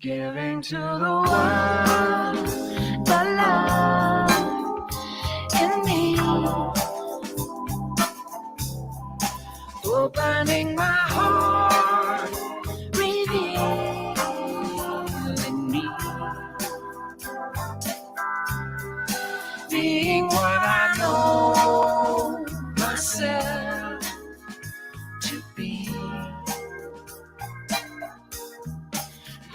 Giving to the world the love in me. Opening my heart, revealing me. Being what I know myself to be.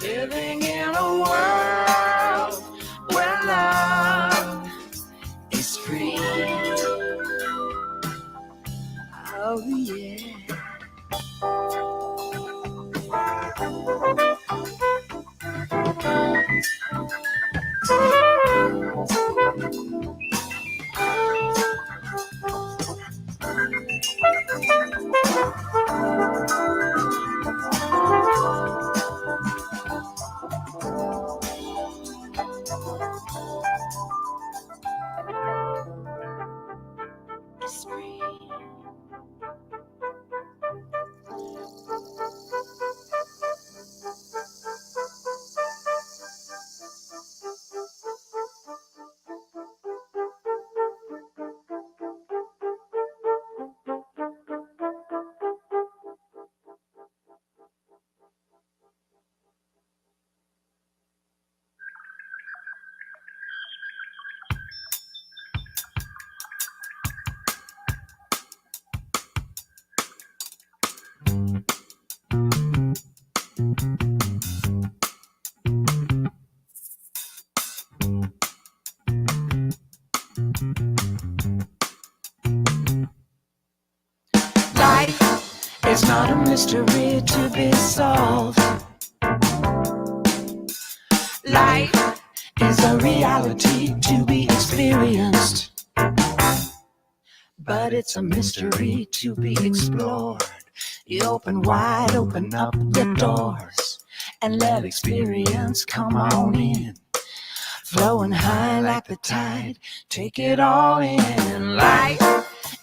Living in a world where love is free. Oh yeah. It's free. Life is not a mystery to be solved. Life is a reality to be experienced. But it's a mystery to be explored. You open up the doors and let experience come on in. Flowing high like the tide, take it all in. Life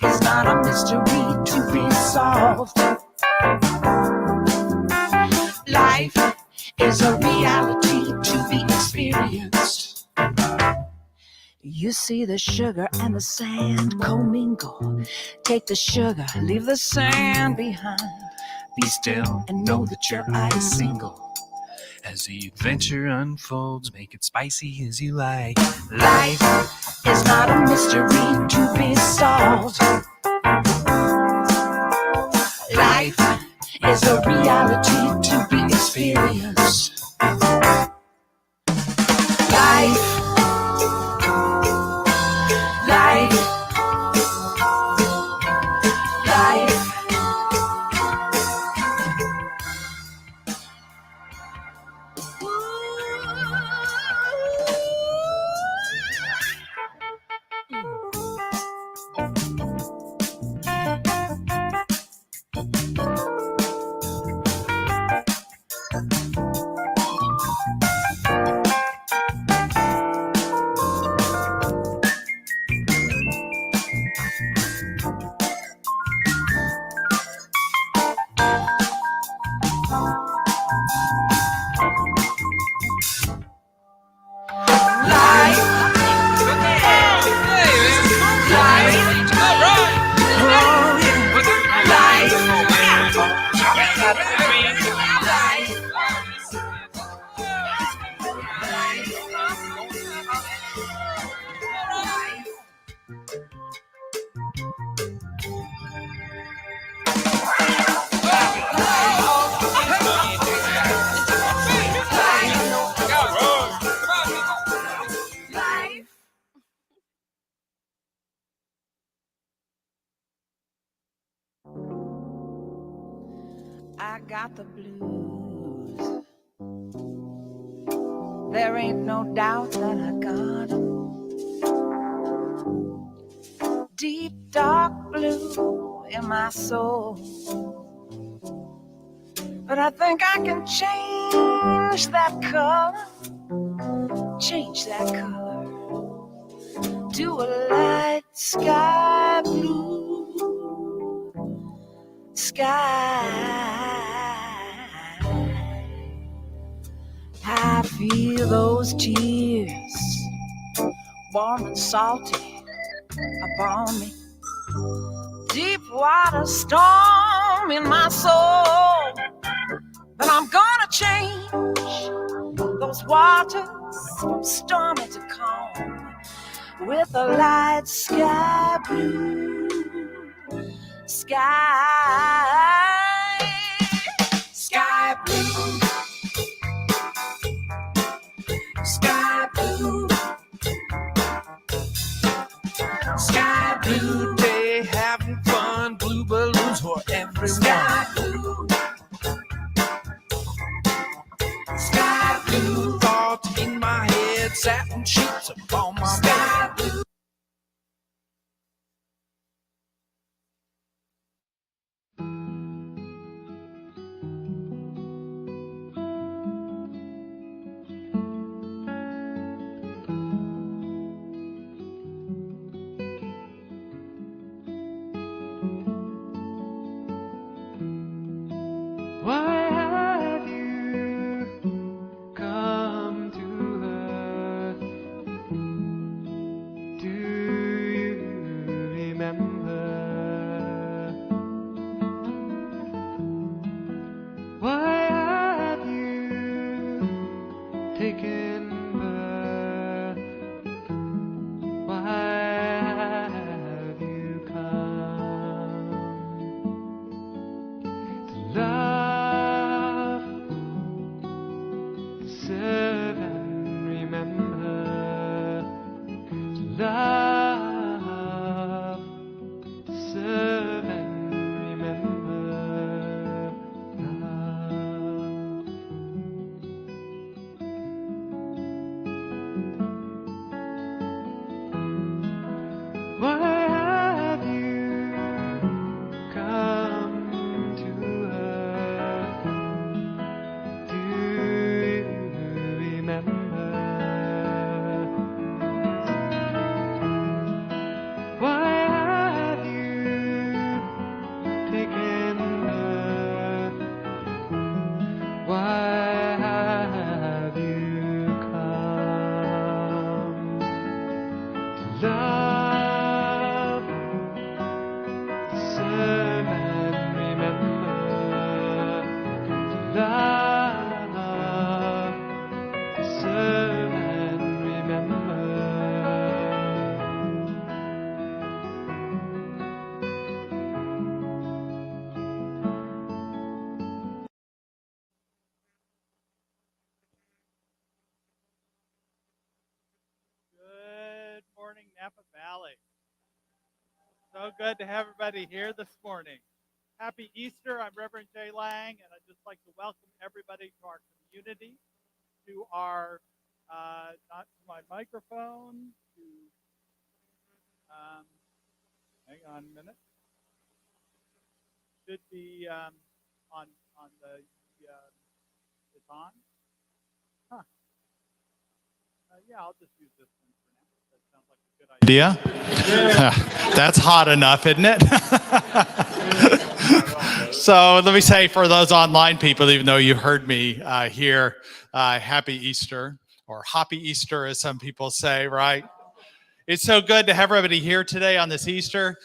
is not a mystery to be solved. Life is a reality to be experienced. You see the sugar and the sand commingle. Take the sugar, leave the sand behind. Be still and know that your eye is single. As the adventure unfolds, make it spicy as you like. Life is not a mystery to be solved. Life is a reality to be experienced. Life, life, life. I got the blues. There ain't no doubt that I got 'em. Deep dark blue in my soul. But I think I can change that color. Change that color to a light sky blue. Sky. I feel those tears, warm and salty, upon me. Deep water storm in my soul, but I'm gonna change those waters from stormy to calm with a light sky blue sky. Sky blue, sky blue, sky blue Day having fun, blue balloons for everyone. sky blue, sky blue, Thoughts in my head, satin sheets upon my sky blue. Why have you come to earth? Do you remember? Why have you taken birth? Why have you come to love, to serve and remember? To love, to serve and remember. Love. Why have you come to earth? Do you remember? Why have you taken birth? Why have you come to love, to serve and remember? To love, to serve and remember. Good morning, Napa Valley. So good to have everybody here this morning. Happy Easter. I'm Reverend Jay Lang, and I'd just like to welcome everybody to our community, to our, not to my microphone, to, hang on a minute. Should be on the, it's on? Huh. Yeah, I'll just use this one for now. That sounds like a good idea. That's hot enough, isn't it? So let me say for those online people, even though you heard me here, happy Easter, or Hoppy Easter, as some people say, right? It's so good to have everybody here today on this Easter.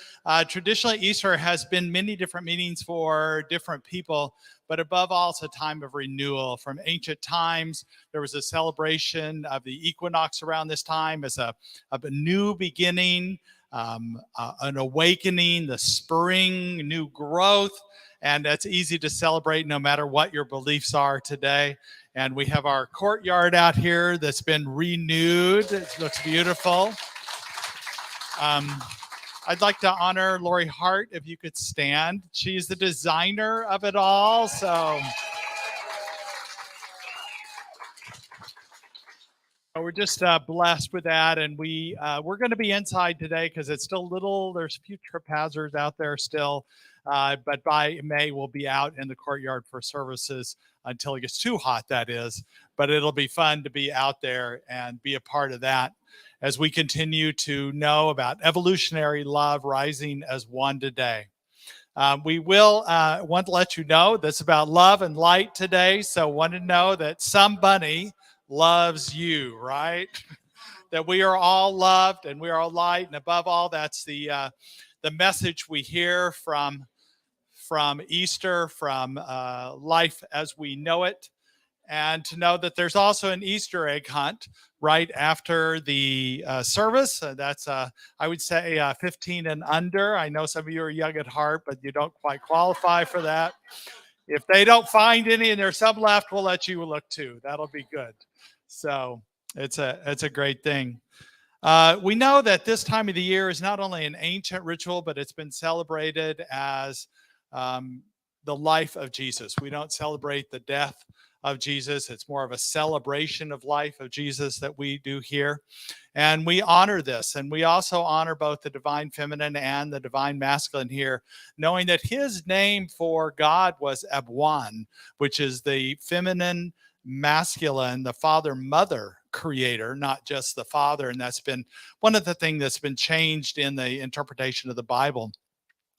Traditionally, Easter has been many different meanings for different people, but above all, it's a time of renewal. From ancient times, there was a celebration of the equinox around this time as a new beginning, an awakening, the spring, new growth, and it's easy to celebrate no matter what your beliefs are today. And we have our courtyard out here that's been renewed. It looks beautiful. I'd like to honor Lori Hart, if you could stand. She's the designer of it all, so we're just blessed with that. And we're going to be inside today because it's still little. There's a few trip hazards out there still, but by May we'll be out in the courtyard for services until it gets too hot, that is. But it'll be fun to be out there and be a part of that as we continue to know about evolutionary love rising as one today. We will want to let you know that's about love and light today. So want to know that some bunny loves you, right? That we are all loved and we are all light. And above all, that's the message we hear from Easter, from life as we know it. And to know that there's also an Easter egg hunt right after the service. That's, I would say, 15 and under. I know some of you are young at heart, but you don't quite qualify for that. If they don't find any and there's some left, we'll let you look too. That'll be good. So it's a great thing. We know that this time of the year is not only an ancient ritual, but it's been celebrated as the life of Jesus. We don't celebrate the death of Jesus. It's more of a celebration of life of Jesus that we do here. And we honor this. And we also honor both the divine feminine and the divine masculine here, knowing that his name for God was Abwan, which is the feminine masculine, the father mother creator, not just the father. And that's been one of the things that's been changed in the interpretation of the Bible,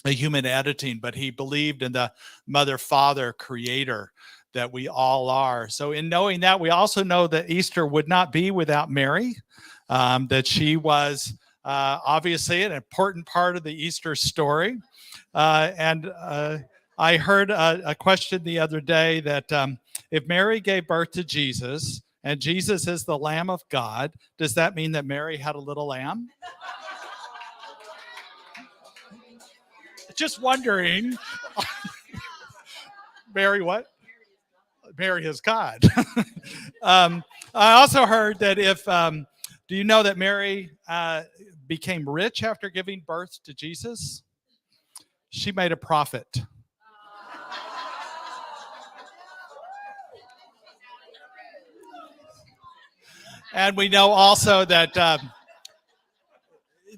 the human editing, but he believed in the mother father creator that we all are. So in knowing that, we also know that Easter would not be without Mary, that she was obviously an important part of the Easter story. And I heard a question the other day that if Mary gave birth to Jesus and Jesus is the Lamb of God, does that mean that Mary had a little lamb? Just wondering. Mary what? Mary is God. I also heard that if, do you know that Mary became rich after giving birth to Jesus? She made a profit. And we know also that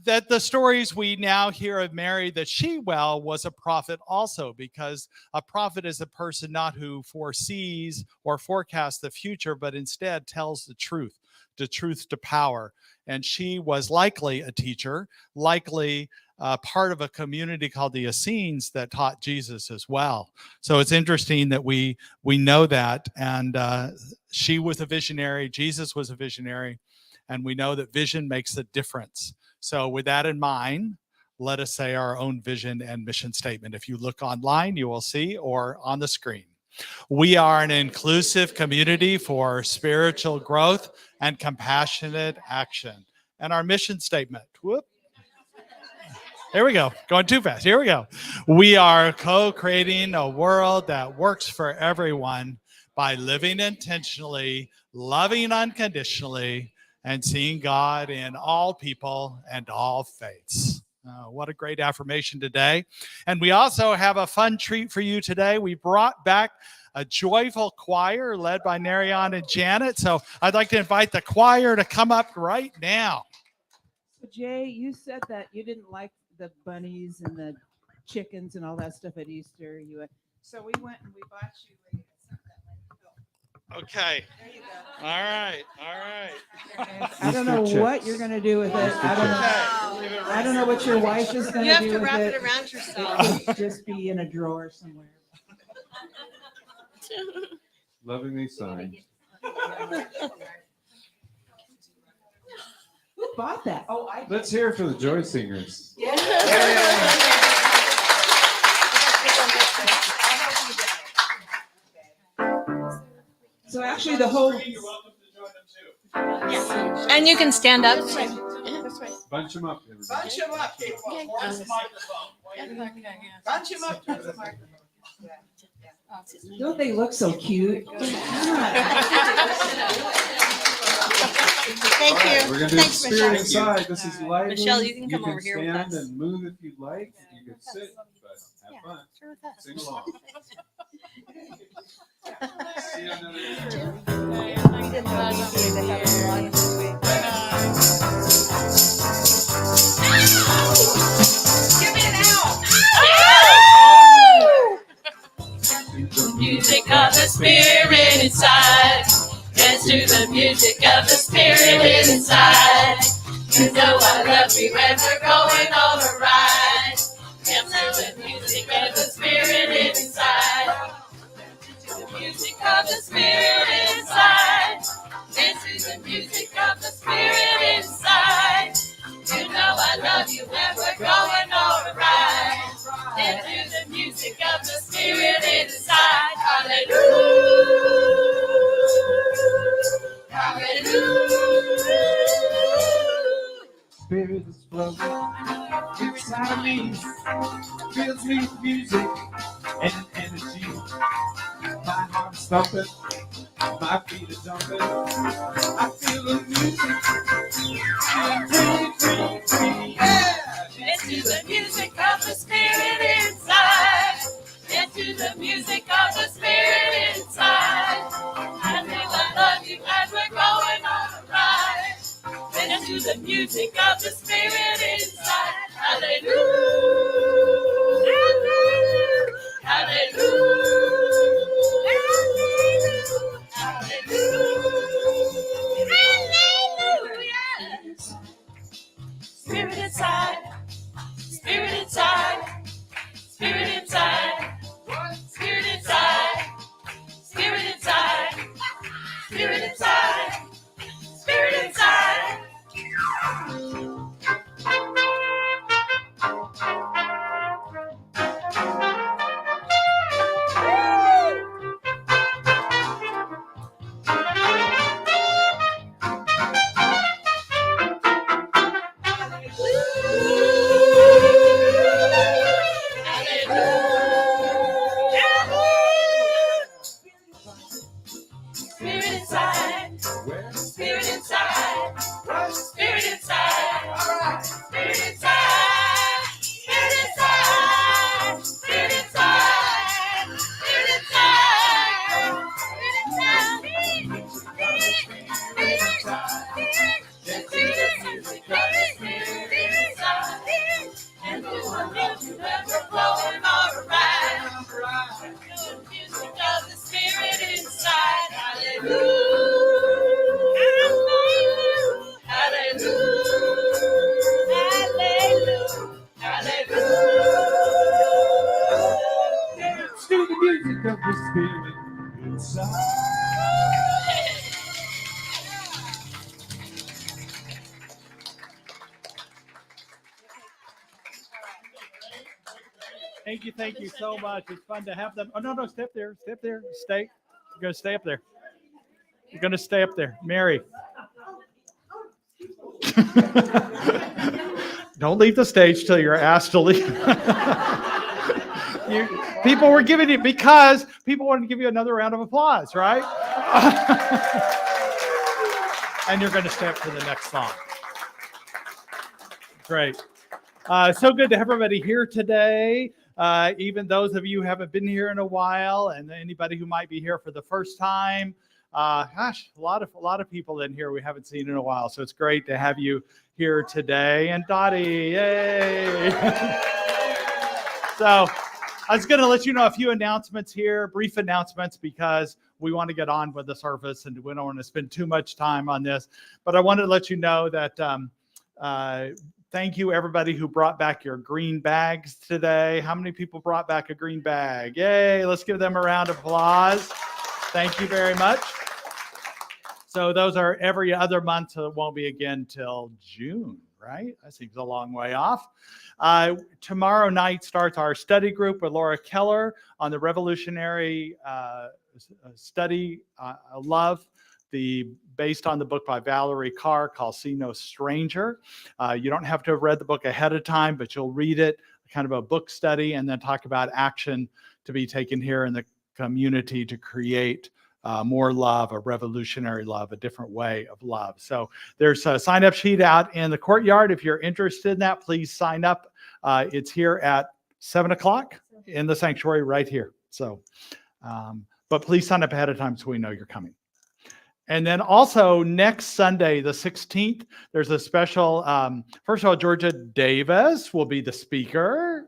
that the stories we now hear of Mary, that she was a prophet also, because a prophet is a person not who foresees or forecasts the future, but instead tells the truth to power. And she was likely a teacher, likely part of a community called the Essenes that taught Jesus as well. So it's interesting that we know that. And she was a visionary, Jesus was a visionary, and we know that vision makes a difference. So with that in mind, let us say our own vision and mission statement. If you look online, you will see, or on the screen. We are an inclusive community for spiritual growth and compassionate action. And our mission statement, here we go, going too fast. Here we go. We are co-creating a world that works for everyone by living intentionally, loving unconditionally, and seeing God in all people and all faiths. What a great affirmation today. And we also have a fun treat for you today. We brought back a joyful choir led by Narayan Janet. So I'd like to invite the choir to come up right now. So Jay, you said that you didn't like the bunnies and the chickens and all that stuff at Easter. So we went and we bought you Okay. There you go. All right. I don't know what you're going to do with it. I don't know what your wife is going to do with it. You have to wrap it around yourself. It could just be in a drawer somewhere. Lovingly signed. Who bought that? Oh, I did. Let's hear it for the Joy Singers. Yeah. So actually the whole... You're welcome to join them too. Yes. And you can stand up. Bunch them up. Everybody. Bunch them up, people. Where's the microphone? Bunch them up. Don't they look so cute? Thank All right, you. we're going to do Thanks, Spirit Michelle. Inside. This is lively. Michelle, you can come over here with stand us. and move if you'd like. You can sit, but have fun. Sure with us. Sing along. See you another year. Give me an owl. Music of the spirit inside. Dance to the music of the spirit inside. You know I love you when we're going on a ride. Dance to the music of the spirit inside. To the music of the spirit inside. into the music of the Spirit inside. Hallelujah. Hallelujah. Spirit is flowing inside of me, fills me with music and energy. My heart's thumping, my feet are jumping. I feel the music, feeling free, free, free, yeah. Into the music of the Spirit inside. Into the music of the Spirit inside. I think I love you as we're going on a ride. Into the music of the Spirit inside. Hallelujah. Hallelujah. Hallelujah. Spirit inside. Spirit inside. Spirit inside. Spirit inside. Spirit inside. Spirit inside. Spirit inside. Spirit inside. Spirit inside. Spirit inside. Spirit inside. Spirit inside. Spirit inside. Spirit inside. And the one that you ever flowing all around. The music of the Spirit inside. Hallelujah. Hallelujah. Hallelujah. Hallelujah. Dance to the music of the Spirit inside. Thank you so much. It's fun to have them. Oh, no, stay up there. Stay up there. Stay. You're going to stay up there. You're going to stay up there. Mary. Don't leave the stage till you're asked to leave. People were giving it because people wanted to give you another round of applause, right? And you're going to stay up for the next song. Great. So good to have everybody here today. Even those of you who haven't been here in a while, and anybody who might be here for the first time. Gosh, a lot of people in here we haven't seen in a while. So it's great to have you here today. And Dottie, yay! So I was going to let you know a few announcements here, brief announcements, because we want to get on with the service and we don't want to spend too much time on this. But I wanted to let you know that thank you, everybody who brought back your green bags today. How many people brought back a green bag? Yay, let's give them a round of applause. Thank you very much. So those are every other month, so it won't be again till June, right? That seems a long way off. Tomorrow night starts our study group with Laura Keller on the Revolutionary Study Love, based on the book by Valerie Carr called See No Stranger. You don't have to have read the book ahead of time, but you'll read it, kind of a book study, and then talk about action to be taken here in the community to create more love, a revolutionary love, a different way of love. So there's a sign-up sheet out in the courtyard. If you're interested in that, please sign up. It's here at 7 o'clock in the sanctuary right here. So, but please sign up ahead of time so we know you're coming. And then also next Sunday, the 16th, there's a special, first of all, Georgia Davis will be the speaker.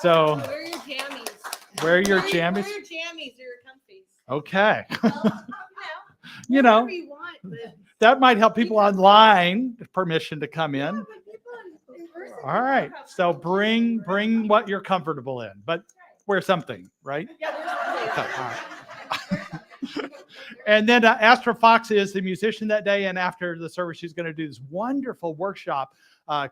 So wear your jammies. Wear your jammies. Wear your jammies or your comfies. Okay. Well, You know, whatever you want, but that might help people online, permission to come in. but people in person, All right. So bring what you're comfortable in, but wear something, right? yeah, we're Okay, all right. And then Astra Fox is the musician that day, and after the service, she's going to do this wonderful workshop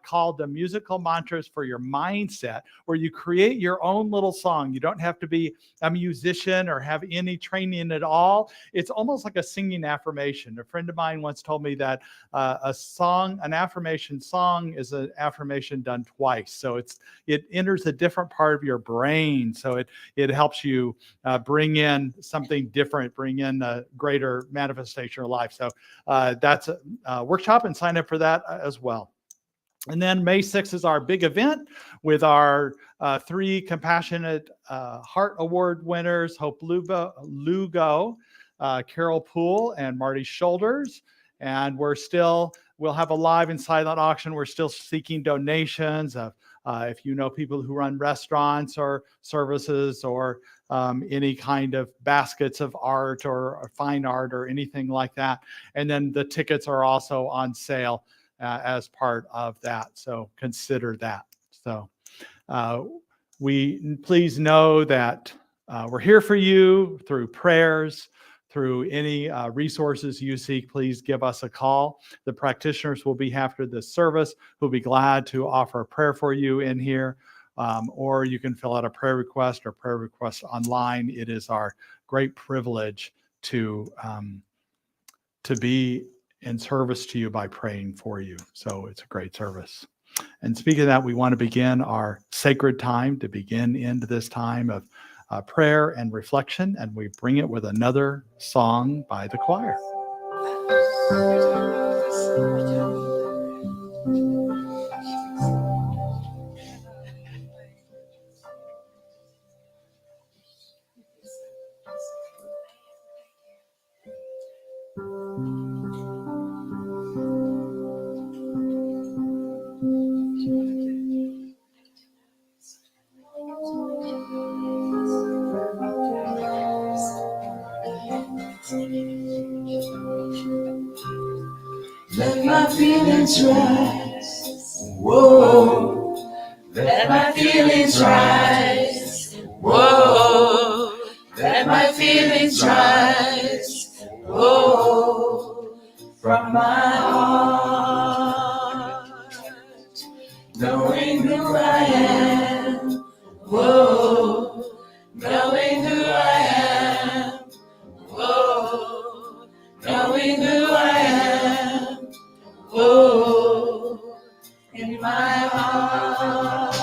called the Musical Mantras for Your Mindset, where you create your own little song. You don't have to be a musician or have any training at all. It's almost like a singing affirmation. A friend of mine once told me that an affirmation song is an affirmation done twice. So it enters a different part of your brain. So it helps you bring in something different, bring in a greater manifestation of life. So that's a workshop, and sign up for that as well. And then May 6th is our big event with our 3 Compassionate Heart Award winners, Hope Lugo, Carol Poole, and Marty Shoulders. And we'll have a live and silent auction. We're still seeking donations. If you know people who run restaurants or services or any kind of baskets of art or fine art or anything like that. And then the tickets are also on sale as part of that. So consider that. So please know that we're here for you through prayers, through any resources you seek. Please give us a call. The practitioners will be after this service, who'll be glad to offer a prayer for you in here. Or you can fill out a prayer request online. It is our great privilege to be in service to you by praying for you. So it's a great service. And speaking of that, we want to begin our sacred time, to begin into this time of prayer and reflection, and we bring it with another song by the choir. Let my feelings rise. Whoa. Let my feelings rise. Whoa. Let my feelings rise. Whoa. From my heart. Knowing who I am. Whoa. Knowing who I am. Whoa. Knowing who I am. Whoa, in my heart.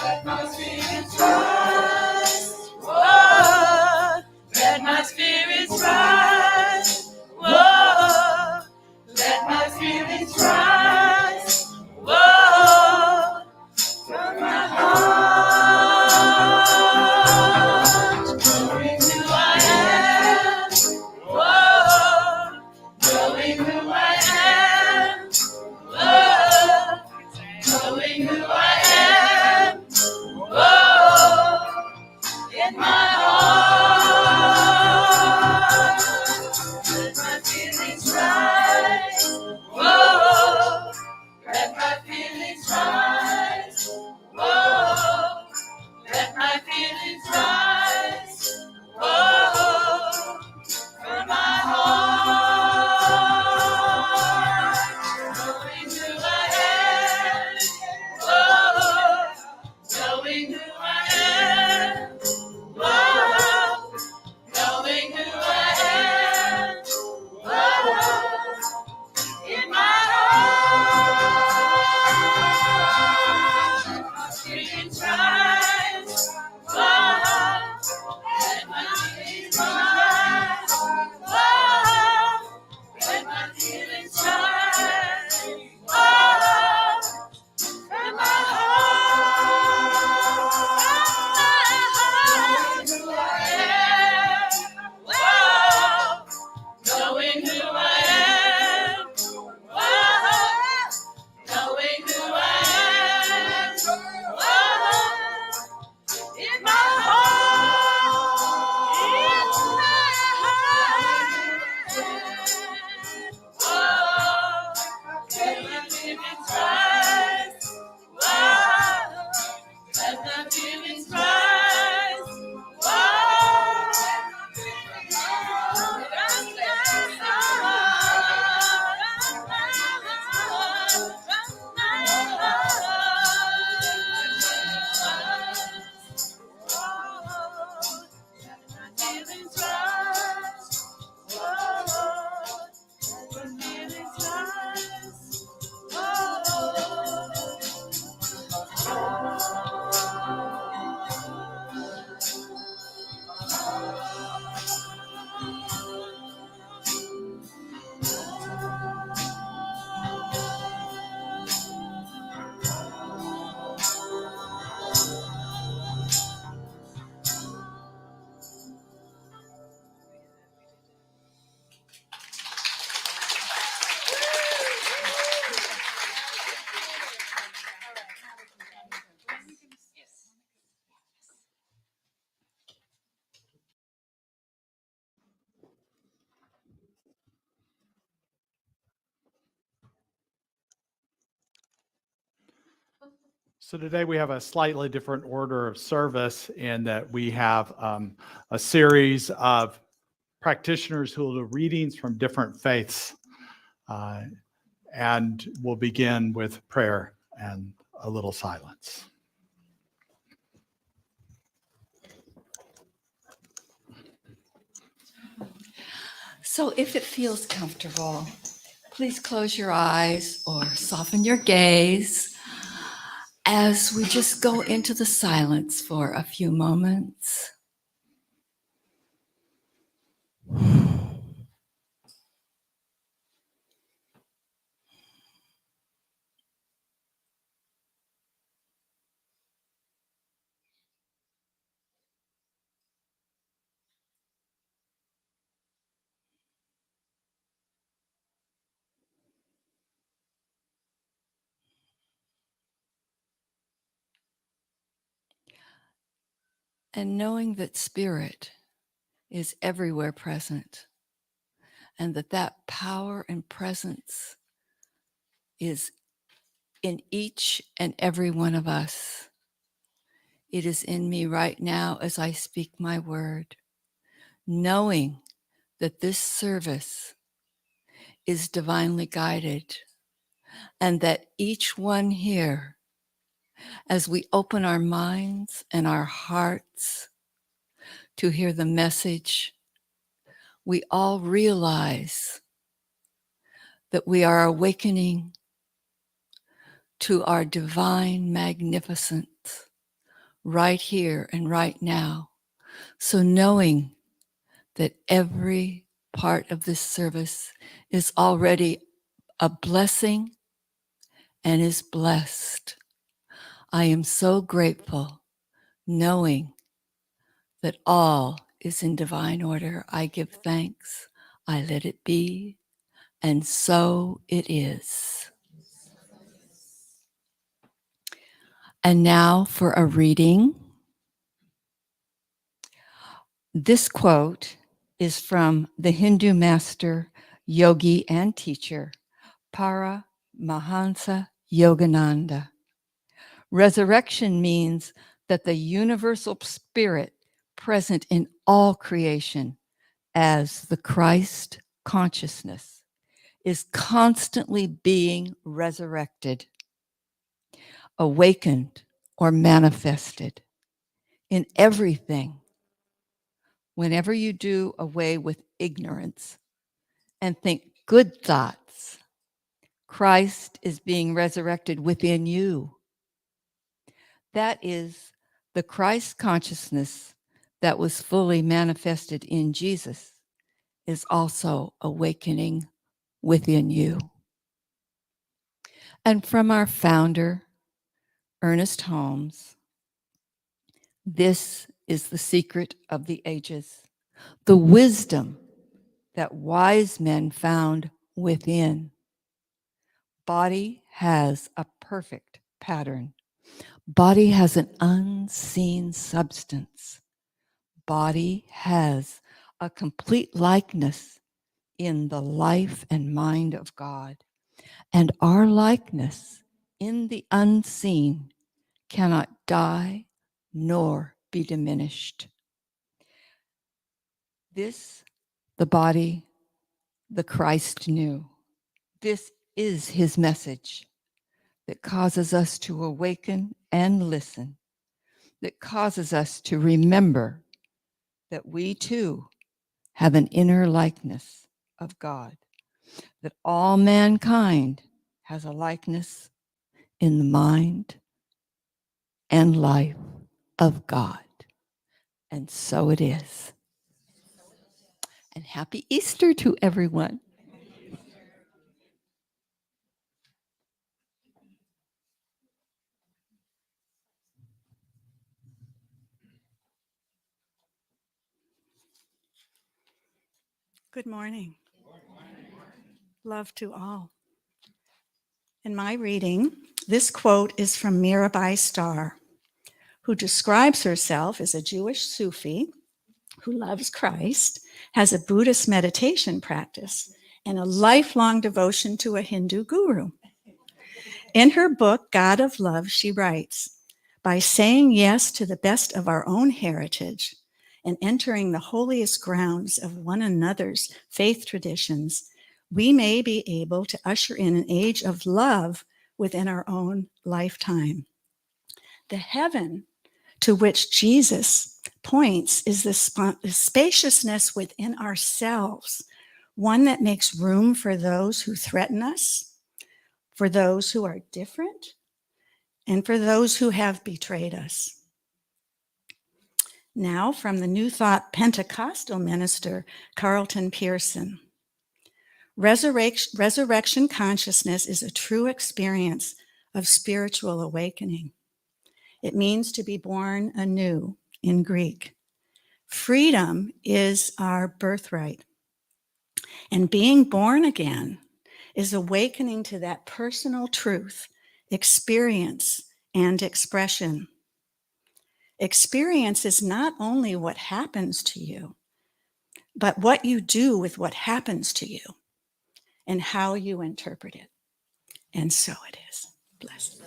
Let my spirits rise. Whoa, let my spirits rise. Whoa, let my spirits rise. Whoa, from my heart. Knowing who I am. Whoa. Knowing who I am, whoa, knowing who I am, whoa, in my heart. Let my feelings rise, whoa, let my feelings rise, whoa, let my feelings rise, whoa, from my heart. Knowing who I am, whoa, knowing who I am, whoa, in my heart. My feelings rise, whoa, let my feelings rise, whoa, let my feelings rise, whoa, in my knowing who I am, whoa, knowing who I am, whoa, So today we have a slightly different order of service in that we have a series of practitioners who will do readings from different faiths. And we'll begin with prayer and a little silence. So if it feels comfortable, please close your eyes or soften your gaze as we just go into the silence for a few moments. And knowing that Spirit is everywhere present, and that power and presence is in each and every one of us. It is in me right now as I speak my word, knowing that this service is divinely guided, and that each one here, as we open our minds and our hearts to hear the message, we all realize that we are awakening to our divine magnificence right here and right now. So knowing that every part of this service is already a blessing and is blessed. I am so grateful knowing that all is in divine order. I give thanks, I let it be, and so it is. And now for a reading. This quote is from the Hindu master, yogi, and teacher, Paramahansa Yogananda. Resurrection means that the universal spirit present in all creation as the Christ consciousness is constantly being resurrected, awakened, or manifested in everything. Whenever you do away with ignorance and think good thoughts, Christ is being resurrected within you. That is the Christ consciousness that was fully manifested in Jesus is also awakening within you. And from our founder, Ernest Holmes, this is the secret of the ages, the wisdom that wise men found within. Body has a perfect pattern. Body has an unseen substance. Body has a complete likeness in the life and mind of God. And our likeness in the unseen cannot die nor be diminished. This, the body, the Christ knew. This is his message that causes us to awaken and listen, that causes us to remember that we too have an inner likeness of God, that all mankind has a likeness in the mind and life of God. And so it is. And happy Easter to everyone. Good morning. Love to all. In my reading, this quote is from Mirabai Starr, who describes herself as a Jewish Sufi who loves Christ, has a Buddhist meditation practice, and a lifelong devotion to a Hindu guru. In her book, God of Love, she writes, by saying yes to the best of our own heritage and entering the holiest grounds of one another's faith traditions, we may be able to usher in an age of love within our own lifetime. The heaven to which Jesus points is the spaciousness within ourselves, one that makes room for those who threaten us, for those who are different, and for those who have betrayed us. Now, from the New Thought Pentecostal minister, Carlton Pearson. Resurrection consciousness is a true experience of spiritual awakening. It means to be born anew in Greek. Freedom is our birthright. And being born again is awakening to that personal truth, experience, and expression. Experience is not only what happens to you, but what you do with what happens to you and how you interpret it. And so it is. Blessed.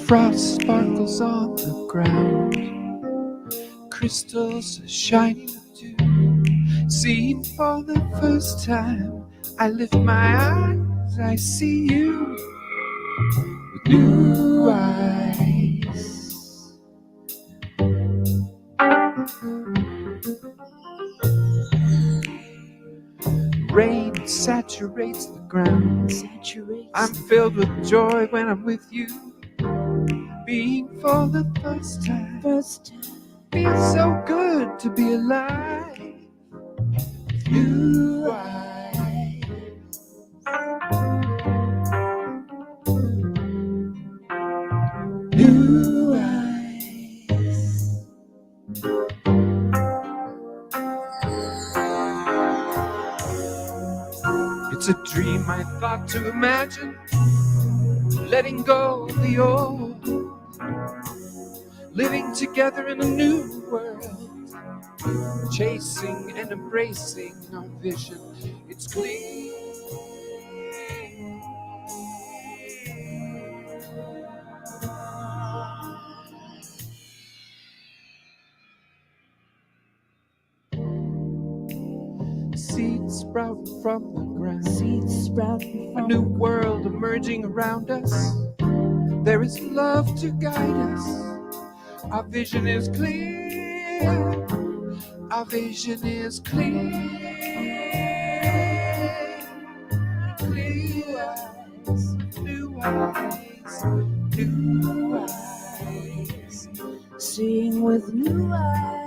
Frost sparkles on the ground, crystals shining too. Seen for the first time, I lift my eyes, I see you with new eyes. Rain saturates the ground. I'm filled with joy when I'm with you. Being for the first time. Feels so good to be alive. With new eyes. New eyes. It's a dream I thought to imagine, letting go of the old, living together in a new world, chasing and embracing our vision. It's clear. Seeds sprouting from the ground. A new world emerging around us. There is love to guide us. Our vision is clear. Our vision is clear. Clear eyes, new eyes, new eyes. Seeing with new eyes.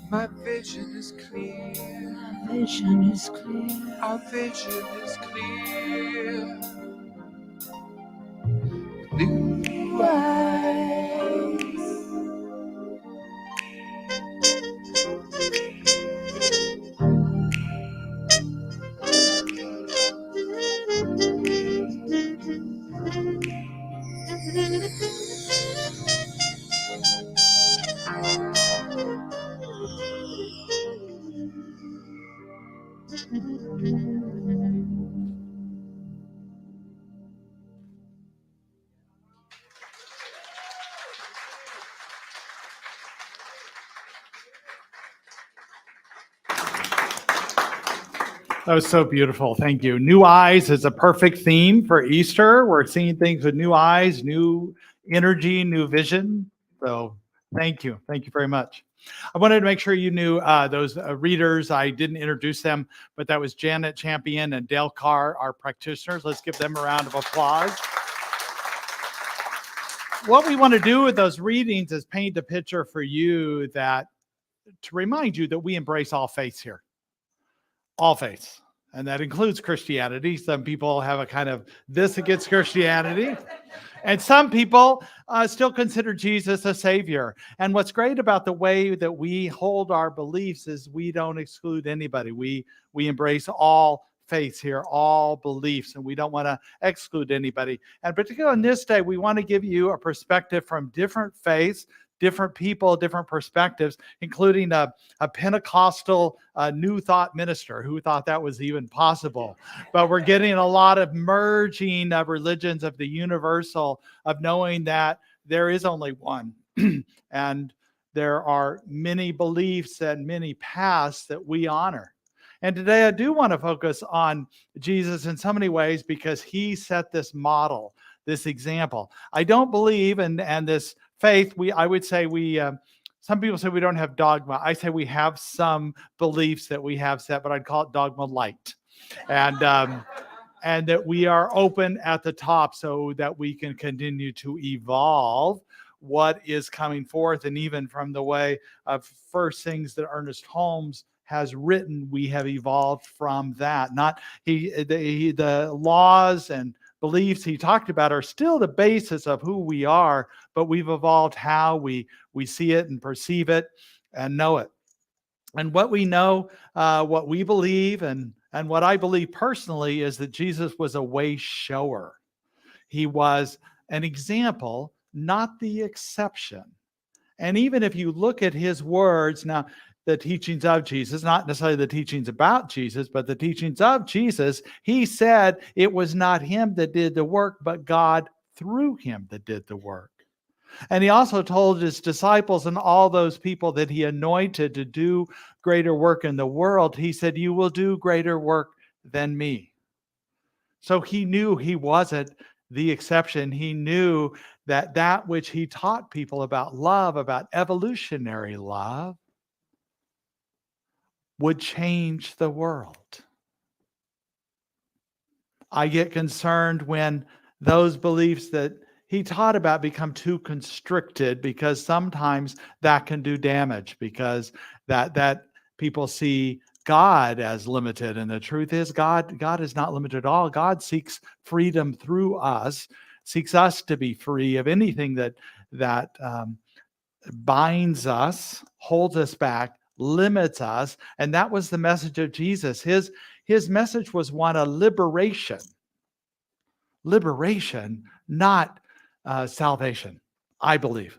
My vision is clear. Our vision is clear. Our vision is clear. New eyes. That was so beautiful. Thank you. New eyes is a perfect theme for Easter. We're seeing things with new eyes, new energy, new vision. So thank you. Thank you very much. I wanted to make sure you knew those readers. I didn't introduce them, but that was Janet Champion and Dale Carr, our practitioners. Let's give them a round of applause. What we want to do with those readings is paint a picture for you that to remind you that we embrace all faiths here. All faiths. And that includes Christianity. Some people have a kind of this against Christianity. And some people still consider Jesus a savior. And what's great about the way that we hold our beliefs is we don't exclude anybody. We embrace all faiths here, all beliefs, and we don't want to exclude anybody. And particularly on this day, we want to give you a perspective from different faiths, different people, different perspectives, including a Pentecostal New Thought minister who thought that was even possible. But we're getting a lot of merging of religions, of the universal, of knowing that there is only one. And there are many beliefs and many paths that we honor. And today I do want to focus on Jesus in so many ways because he set this model, this example. I don't believe, and this faith, I would say some people say we don't have dogma. I say we have some beliefs that we have set, but I'd call it dogma light. And that we are open at the top so that we can continue to evolve what is coming forth. And even from the way of first things that Ernest Holmes has written, we have evolved from that. Not the laws and beliefs he talked about are still the basis of who we are, but we've evolved how we see it and perceive it and know it. And what we know, what we believe, and what I believe personally is that Jesus was a way shower. He was an example, not the exception. And even if you look at his words, now, the teachings of Jesus, not necessarily the teachings about Jesus, but the teachings of Jesus, he said it was not him that did the work, but God through him that did the work. And he also told his disciples and all those people that he anointed to do greater work in the world, he said, you will do greater work than me. So he knew he wasn't the exception. He knew that which he taught people about love, about evolutionary love, would change the world. I get concerned when those beliefs that he taught about become too constricted, because sometimes that can do damage, because that people see God as limited. And the truth is God is not limited at all. God seeks freedom through us, seeks us to be free of anything that binds us, holds us back, limits us. And that was the message of Jesus. His message was one of liberation, not salvation. I believe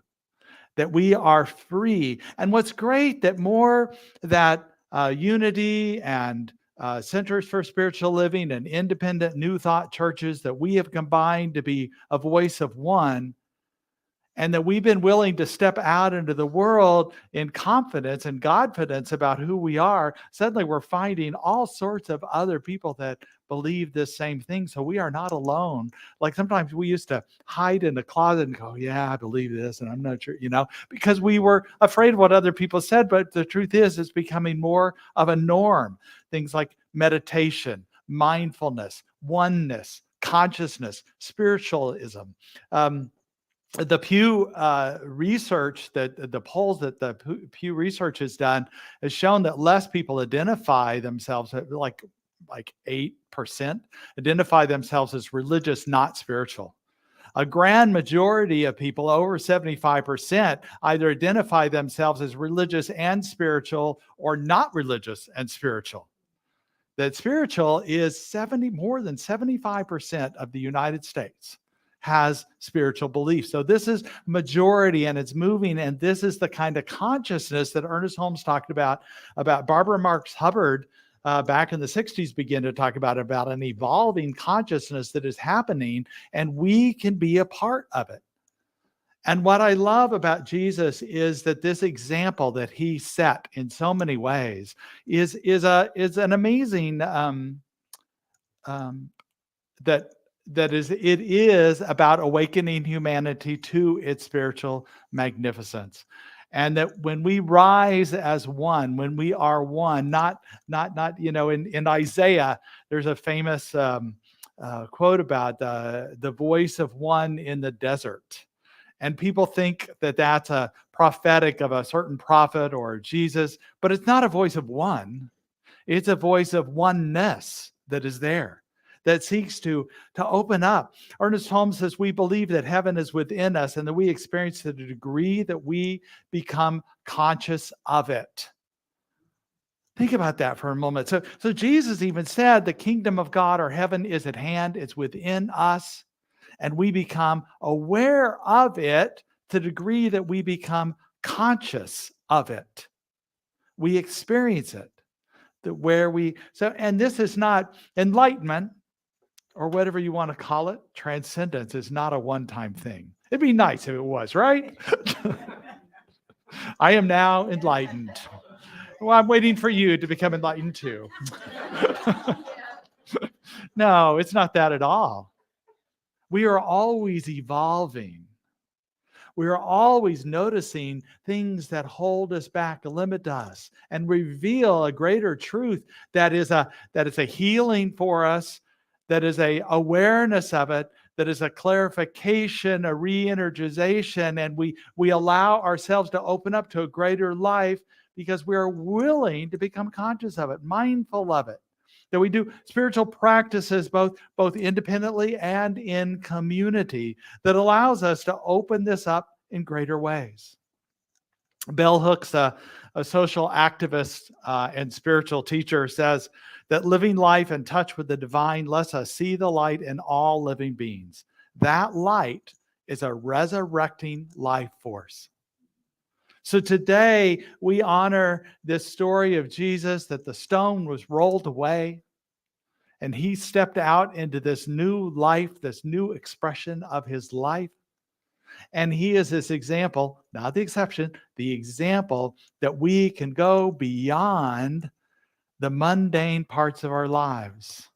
that we are free. And what's great that more that unity and Centers for Spiritual Living and independent New Thought churches that we have combined to be a voice of one, and that we've been willing to step out into the world in confidence and Godfidence about who we are. Suddenly we're finding all sorts of other people that believe this same thing. So we are not alone. Like sometimes we used to hide in the closet and go, yeah, I believe this, and I'm not sure, because we were afraid of what other people said. But the truth is, it's becoming more of a norm. Things like meditation, mindfulness, oneness, consciousness, spiritualism. The Pew research, the polls that the Pew research has done, has shown that less people identify themselves, like 8%, identify themselves as religious, not spiritual. A grand majority of people, over 75%, either identify themselves as religious and spiritual or not religious and spiritual. That spiritual is more than 75% of the United States has spiritual beliefs. So this is majority, and it's moving. And this is the kind of consciousness that Ernest Holmes talked about Barbara Marx Hubbard back in the 60s began to talk about an evolving consciousness that is happening, and we can be a part of it. And what I love about Jesus is that this example that he set in so many ways is an amazing that it is about awakening humanity to its spiritual magnificence. And that when we rise as one, when we are one, not in Isaiah, there's a famous quote about the voice of one in the desert. And people think that that's a prophetic of a certain prophet or Jesus, but it's not a voice of one. It's a voice of oneness that is there, that seeks to open up. Ernest Holmes says, we believe that heaven is within us and that we experience to the degree that we become conscious of it. Think about that for a moment. So Jesus even said the kingdom of God or heaven is at hand. It's within us. And we become aware of it to the degree that we become conscious of it. We experience it. And this is not enlightenment or whatever you want to call it. Transcendence is not a one-time thing. It'd be nice if it was, right? I am now enlightened. Well, I'm waiting for you to become enlightened too. No, it's not that at all. We are always evolving. We are always noticing things that hold us back, limit us, and reveal a greater truth that is a healing for us, that is a awareness of it, that is a clarification, a re-energization, and we allow ourselves to open up to a greater life because we are willing to become conscious of it, mindful of it. That we do spiritual practices both independently and in community that allows us to open this up in greater ways. Bell Hooks, a social activist and spiritual teacher, says that living life in touch with the divine lets us see the light in all living beings. That light is a resurrecting life force. So today we honor this story of Jesus, that the stone was rolled away and he stepped out into this new life, this new expression of his life. And he is this example, not the exception, the example that we can go beyond the mundane parts of our lives.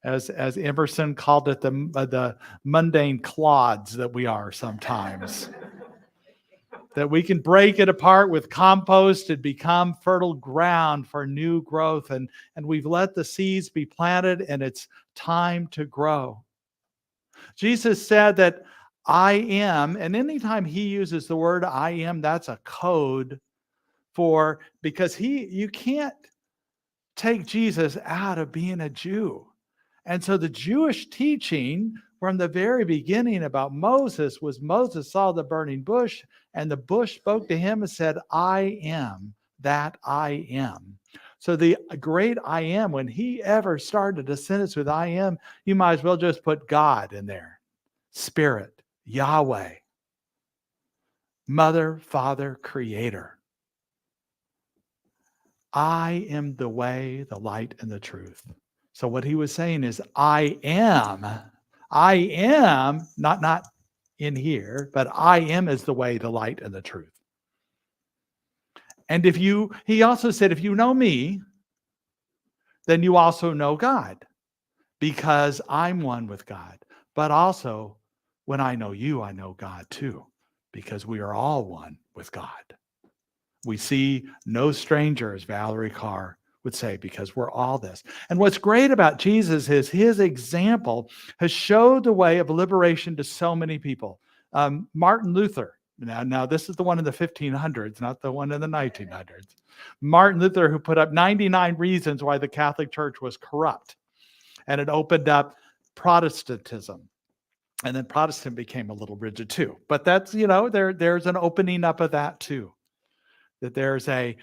As Emerson called it, the mundane clods that we are sometimes. That we can break it apart with compost and become fertile ground for new growth. And we've let the seeds be planted and it's time to grow. Jesus said that I am, and anytime he uses the word I am, that's a code for, because you can't take Jesus out of being a Jew. And so the Jewish teaching from the very beginning about Moses was Moses saw the burning bush and the bush spoke to him and said, I am that I am. So the great I am, when he ever started a sentence with I am, you might as well just put God in there. Spirit, Yahweh, Mother, Father, Creator. I am the way, the light, and the truth. So what he was saying is, I am, not in here, but I am is the way, the light, and the truth. And he also said, if you know me, then you also know God, because I'm one with God. But also, when I know you, I know God too, because we are all one with God. We see no stranger, as Valerie Carr would say, because we're all this. And what's great about Jesus is his example has showed the way of liberation to so many people. Martin Luther, now this is the one in the 1500s, not the one in the 1900s. Martin Luther, who put up 99 reasons why the Catholic Church was corrupt. And it opened up Protestantism. And then Protestant became a little rigid too. But that's, there's an opening up of that too. That there's a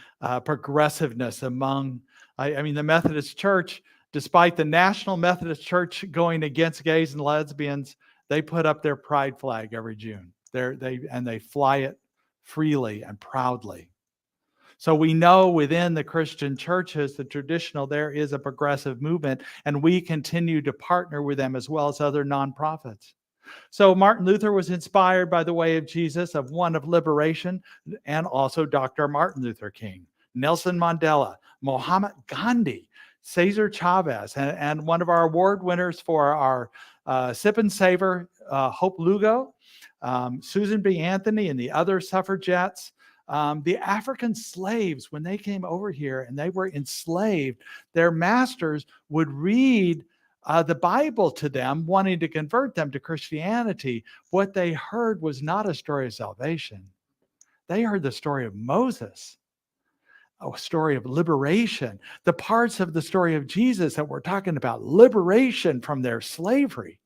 progressiveness among, the Methodist Church, despite the National Methodist Church going against gays and lesbians, they put up their pride flag every June. They fly it freely and proudly. So we know within the Christian churches, the traditional, there is a progressive movement, and we continue to partner with them as well as other nonprofits. So Martin Luther was inspired by the way of Jesus, of one of liberation, and also Dr. Martin Luther King, Nelson Mandela, Muhammad Gandhi, Cesar Chavez, and one of our award winners for our Sip and Savor, Hope Lugo, Susan B. Anthony, and the other suffragettes. The African slaves, when they came over here and they were enslaved, their masters would read the Bible to them, wanting to convert them to Christianity. What they heard was not a story of salvation. They heard the story of Moses, a story of liberation. The parts of the story of Jesus that we're talking about, liberation from their slavery.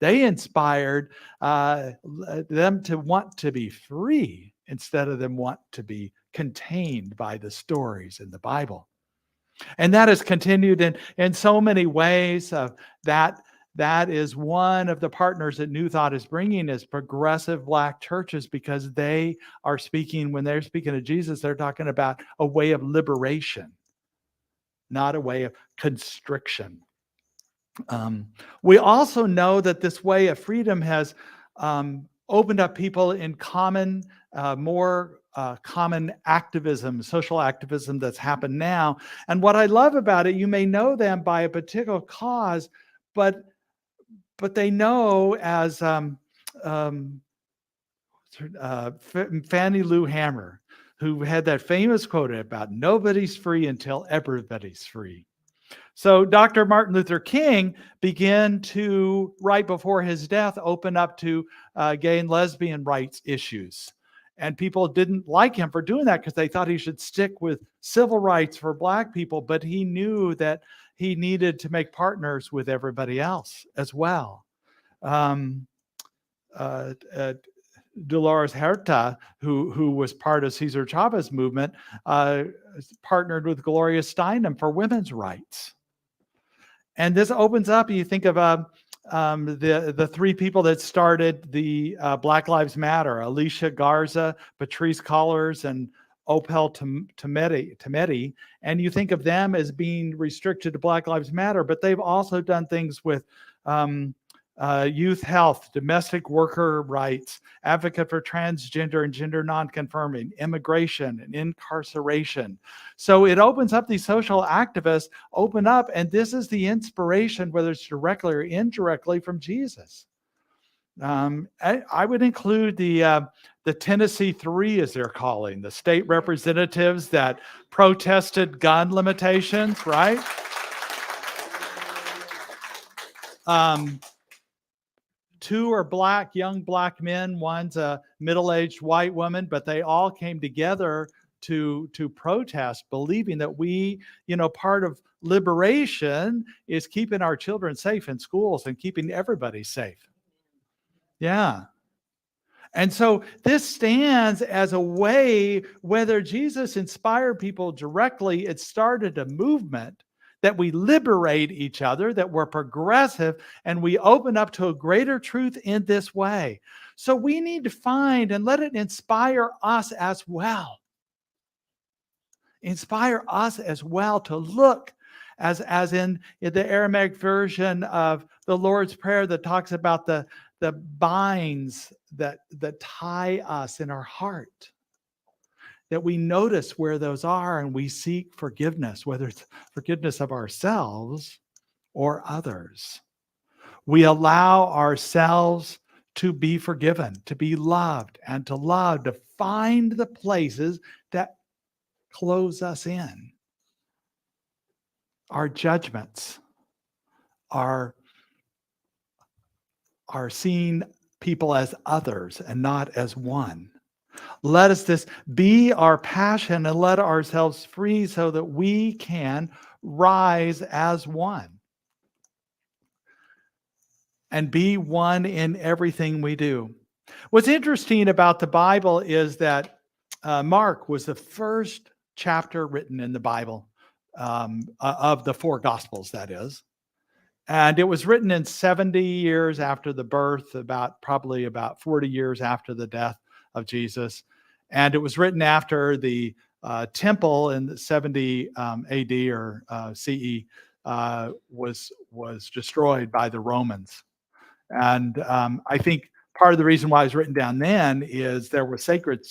They inspired them to want to be free instead of them want to be contained by the stories in the Bible. And that has continued in so many ways. That is one of the partners that New Thought is bringing, is progressive Black churches, because they are speaking, when they're speaking of Jesus, they're talking about a way of liberation, not a way of constriction. We also know that this way of freedom has opened up people in common, more common activism, social activism that's happened now. And what I love about it, you may know them by a particular cause, but they know as Fannie Lou Hamer, who had that famous quote about nobody's free until everybody's free. So Dr. Martin Luther King began to, right before his death, open up to gay and lesbian rights issues. And people didn't like him for doing that because they thought he should stick with civil rights for Black people. But he knew that he needed to make partners with everybody else as well. Dolores Huerta, who was part of Cesar Chavez movement, partnered with Gloria Steinem for women's rights. And this opens up, you think of the three people that started the Black Lives Matter, Alicia Garza, Patrisse Cullors, and Opal Tometi. And you think of them as being restricted to Black Lives Matter, but they've also done things with youth health, domestic worker rights, advocate for transgender and gender nonconforming, immigration and incarceration. So it opens up, these social activists open up, and this is the inspiration, whether it's directly or indirectly, from Jesus. I would include the Tennessee Three, as they're calling, the state representatives that protested gun limitations, right? Two are Black, young Black men. One's a middle-aged white woman, but they all came together to protest, believing that we, part of liberation is keeping our children safe in schools and keeping everybody safe. Yeah. And so this stands as a way, whether Jesus inspired people directly, it started a movement that we liberate each other, that we're progressive, and we open up to a greater truth in this way. So we need to find and let it inspire us as well. Inspire us as well to look, as in the Aramaic version of the Lord's Prayer that talks about the binds that tie us in our heart, that we notice where those are and we seek forgiveness, whether it's forgiveness of ourselves or others. We allow ourselves to be forgiven, to be loved, and to love, to find the places that close us in. Our judgments are seeing people as others and not as one. Let us this be our passion and let ourselves free so that we can rise as one and be one in everything we do. What's interesting about the Bible is that Mark was the first chapter written in the Bible, of the four Gospels, that is. And it was written in 70 years after the birth, probably about 40 years after the death of Jesus. And it was written after the temple in 70 AD or CE was destroyed by the Romans. And I think part of the reason why it was written down then is there were sacred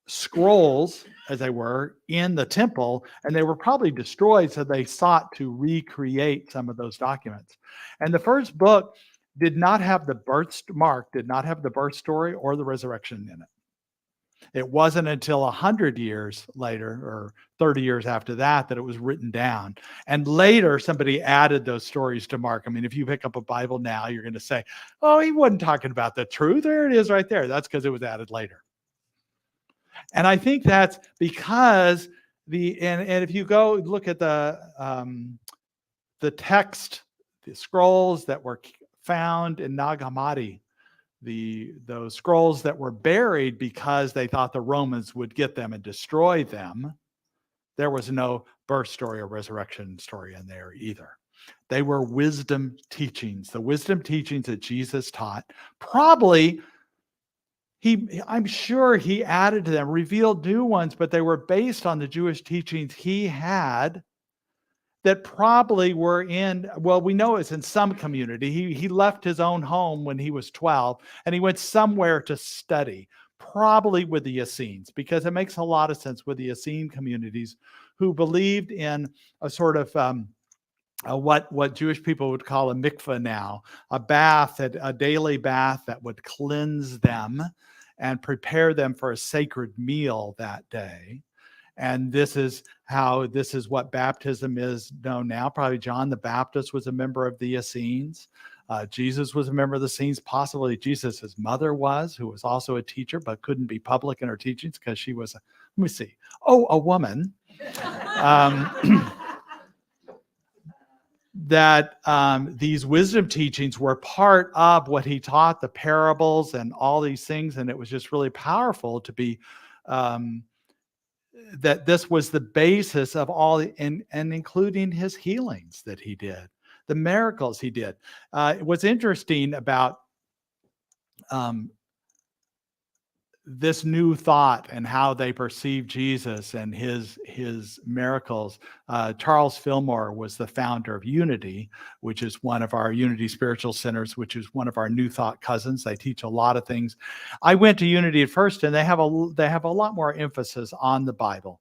scrolls, as they were, in the temple, and they were probably destroyed, so they sought to recreate some of those documents. And the first book did not have the birth, Mark did not have the birth story or the resurrection in it. It wasn't until 100 years later, or 30 years after that, that it was written down. And later, somebody added those stories to Mark. I mean, if you pick up a Bible now, you're going to say, oh, he wasn't talking about the truth. There it is right there. That's because it was added later. And I think that's because and if you go look at the text, the scrolls that were found in Nag Hammadi, those scrolls that were buried because they thought the Romans would get them and destroy them, there was no birth story or resurrection story in there either. They were wisdom teachings, the wisdom teachings that Jesus taught. Probably, I'm sure he added to them, revealed new ones, but they were based on the Jewish teachings he had that probably were in, well, we know it's in some community. He left his own home when he was 12, and he went somewhere to study, probably with the Essenes, because it makes a lot of sense with the Essene communities who believed in a sort of what Jewish people would call a mikveh now, a bath, a daily bath that would cleanse them and prepare them for a sacred meal that day. And this is what baptism is known now. Probably John the Baptist was a member of the Essenes. Jesus was a member of the Essenes. Possibly Jesus' mother was, who was also a teacher, but couldn't be public in her teachings because she was, a woman. That these wisdom teachings were part of what he taught, the parables and all these things. And it was just really powerful to be that this was the basis of all, and including his healings that he did, the miracles he did. What's interesting about this new thought and how they perceive Jesus and his miracles. Charles Fillmore was the founder of Unity, which is one of our Unity Spiritual Centers, which is one of our New Thought cousins. They teach a lot of things. I went to Unity at first, and they have a lot more emphasis on the Bible,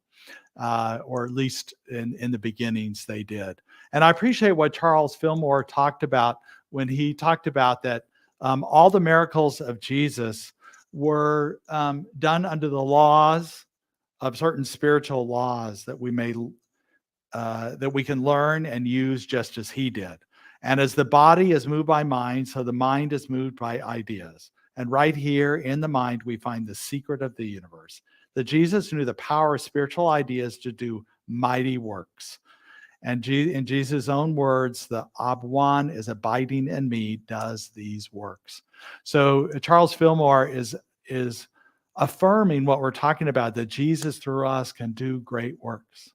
or at least in the beginnings they did. And I appreciate what Charles Fillmore talked about when he talked about that all the miracles of Jesus were done under the laws of certain spiritual laws that we can learn and use just as he did. And as the body is moved by mind, so the mind is moved by ideas. And right here in the mind, we find the secret of the universe, that Jesus knew the power of spiritual ideas to do mighty works. And in Jesus' own words, the Abwan is abiding in me, does these works. So Charles Fillmore is affirming what we're talking about, that Jesus through us can do great works.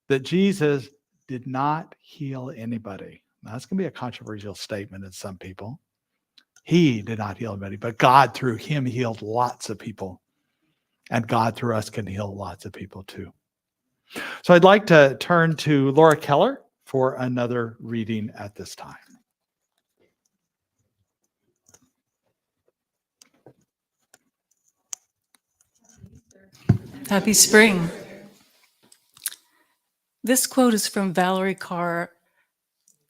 That Jesus did not heal anybody. Now, that's going to be a controversial statement in some people. He did not heal anybody, but God through him healed lots of people. And God through us can heal lots of people too. So I'd like to turn to Laura Keller for another reading at this time. Happy spring. This quote is from Valerie Carr,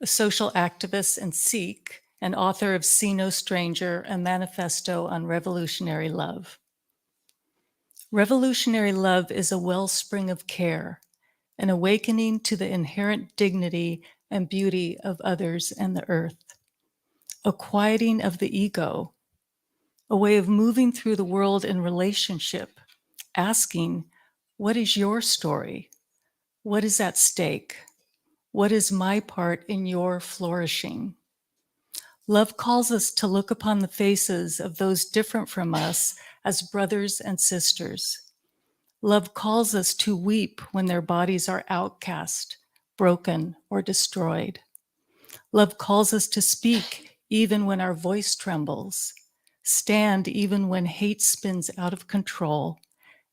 a social activist and Sikh, and author of See No Stranger, a manifesto on revolutionary love. Revolutionary love is a wellspring of care, an awakening to the inherent dignity and beauty of others and the earth, a quieting of the ego, a way of moving through the world in relationship, asking, what is your story? What is at stake? What is my part in your flourishing? Love calls us to look upon the faces of those different from us as brothers and sisters. Love calls us to weep when their bodies are outcast, broken, or destroyed. Love calls us to speak even when our voice trembles, stand even when hate spins out of control,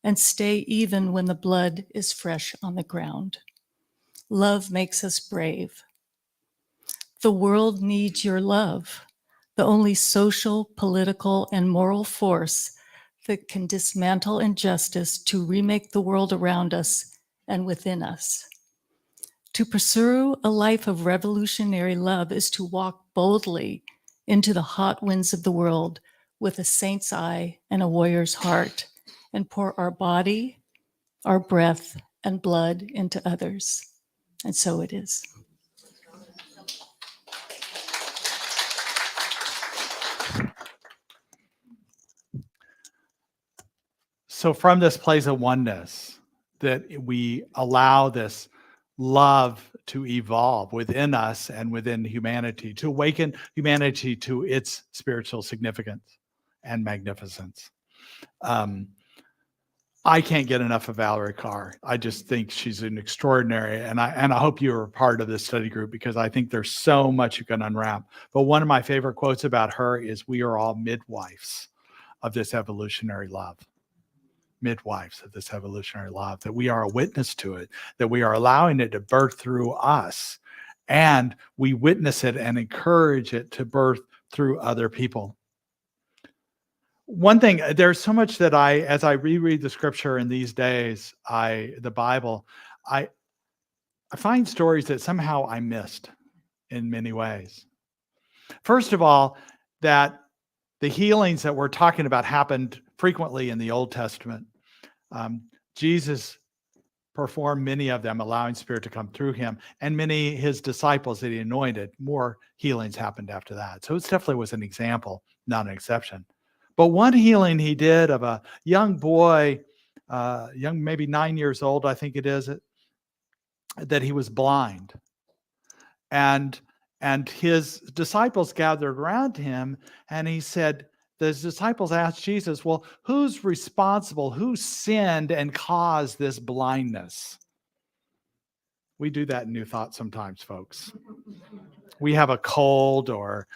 and stay even when the blood is fresh on the ground. Love makes us brave. The world needs your love, the only social, political, and moral force that can dismantle injustice to remake the world around us and within us. To pursue a life of revolutionary love is to walk boldly into the hot winds of the world with a saint's eye and a warrior's heart, and pour our body, our breath, and blood into others. And so it is. So from this place of oneness, that we allow this love to evolve within us and within humanity, to awaken humanity to its spiritual significance and magnificence. I can't get enough of Valerie Carr. I just think she's an extraordinary, and I hope you are a part of this study group, because I think there's so much you can unwrap. But one of my favorite quotes about her is, "We are all midwives of this evolutionary love." Midwives of this evolutionary love, that we are a witness to it, that we are allowing it to birth through us, and we witness it and encourage it to birth through other people. One thing, there's so much that as I reread the scripture in these days, the Bible, I find stories that somehow I missed in many ways. First of all, that the healings that we're talking about happened frequently in the Old Testament. Jesus performed many of them, allowing Spirit to come through him, and many his disciples that he anointed, more healings happened after that. So it definitely was an example, not an exception. But one healing he did of a young boy, maybe 9 years old, I think it is, that he was blind. And his disciples gathered around him, and he said, the disciples asked Jesus, well, who's responsible? Who sinned and caused this blindness? We do that in New Thought sometimes, folks. We have a cold, or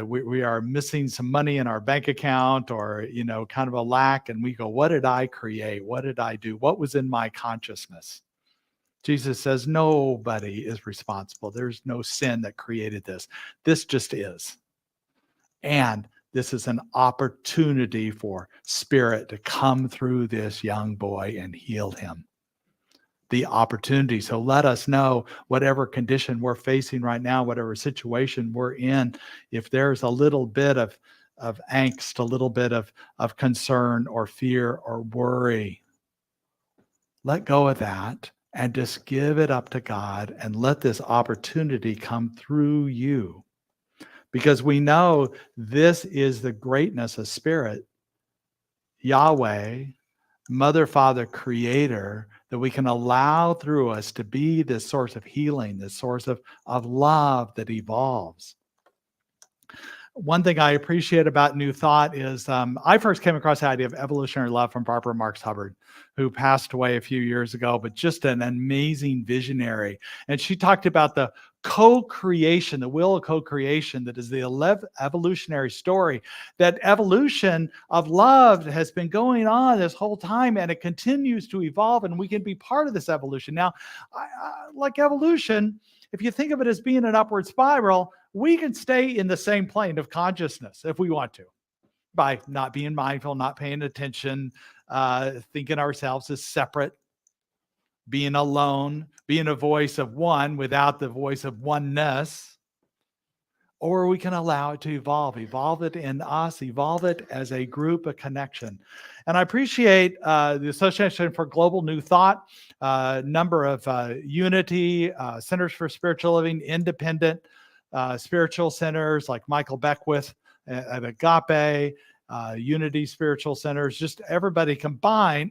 we are missing some money in our bank account, or, kind of a lack. And we go, what did I create? What did I do? What was in my consciousness? Jesus says, nobody is responsible. There's no sin that created this. This just is. And this is an opportunity for Spirit to come through this young boy and heal him. The opportunity. So let us know, whatever condition we're facing right now, whatever situation we're in, if there's a little bit of angst, a little bit of concern or fear or worry, let go of that and just give it up to God and let this opportunity come through you. Because we know this is the greatness of Spirit, Yahweh, Mother, Father, Creator, that we can allow through us to be this source of healing, this source of love that evolves. One thing I appreciate about New Thought is I first came across the idea of evolutionary love from Barbara Marx Hubbard, who passed away a few years ago, but just an amazing visionary. And she talked about the co-creation, the will of co-creation that is the evolutionary story, that evolution of love has been going on this whole time, and it continues to evolve, and we can be part of this evolution. Now, like evolution, if you think of it as being an upward spiral, we can stay in the same plane of consciousness if we want to, by not being mindful, not paying attention, thinking ourselves as separate, being alone, being a voice of one without the voice of oneness. Or we can allow it to evolve it in us, evolve it as a group, a connection. And I appreciate the Association for Global New Thought, number of Unity, Centers for Spiritual Living, independent spiritual centers like Michael Beckwith at Agape, Unity Spiritual Centers, just everybody combined,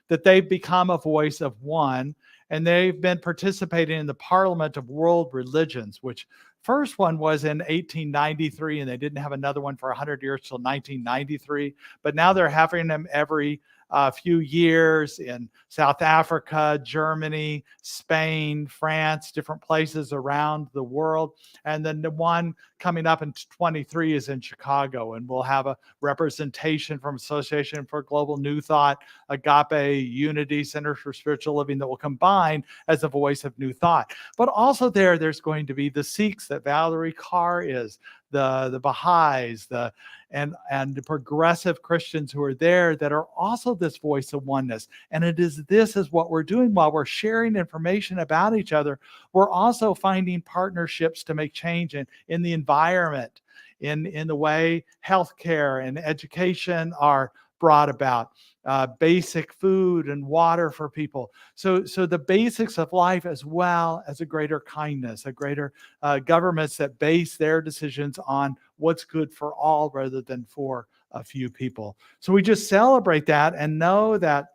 that they've become a voice of one. And they've been participating in the Parliament of World Religions, which first one was in 1893, and they didn't have another one for 100 years till 1993. But now they're having them every few years in South Africa, Germany, Spain, France, different places around the world. And then the one coming up in 23 is in Chicago, and we'll have a representation from Association for Global New Thought, Agape, Unity, Center for Spiritual Living, that will combine as a voice of new thought. But also there's going to be the Sikhs that Valerie Carr is, the Baha'is, and the progressive Christians who are there that are also this voice of oneness. And this is what we're doing while we're sharing information about each other. We're also finding partnerships to make change in the environment, in the way healthcare and education are brought about, basic food and water for people. So the basics of life, as well as a greater kindness, a greater governments that base their decisions on what's good for all rather than for a few people. So we just celebrate that and know that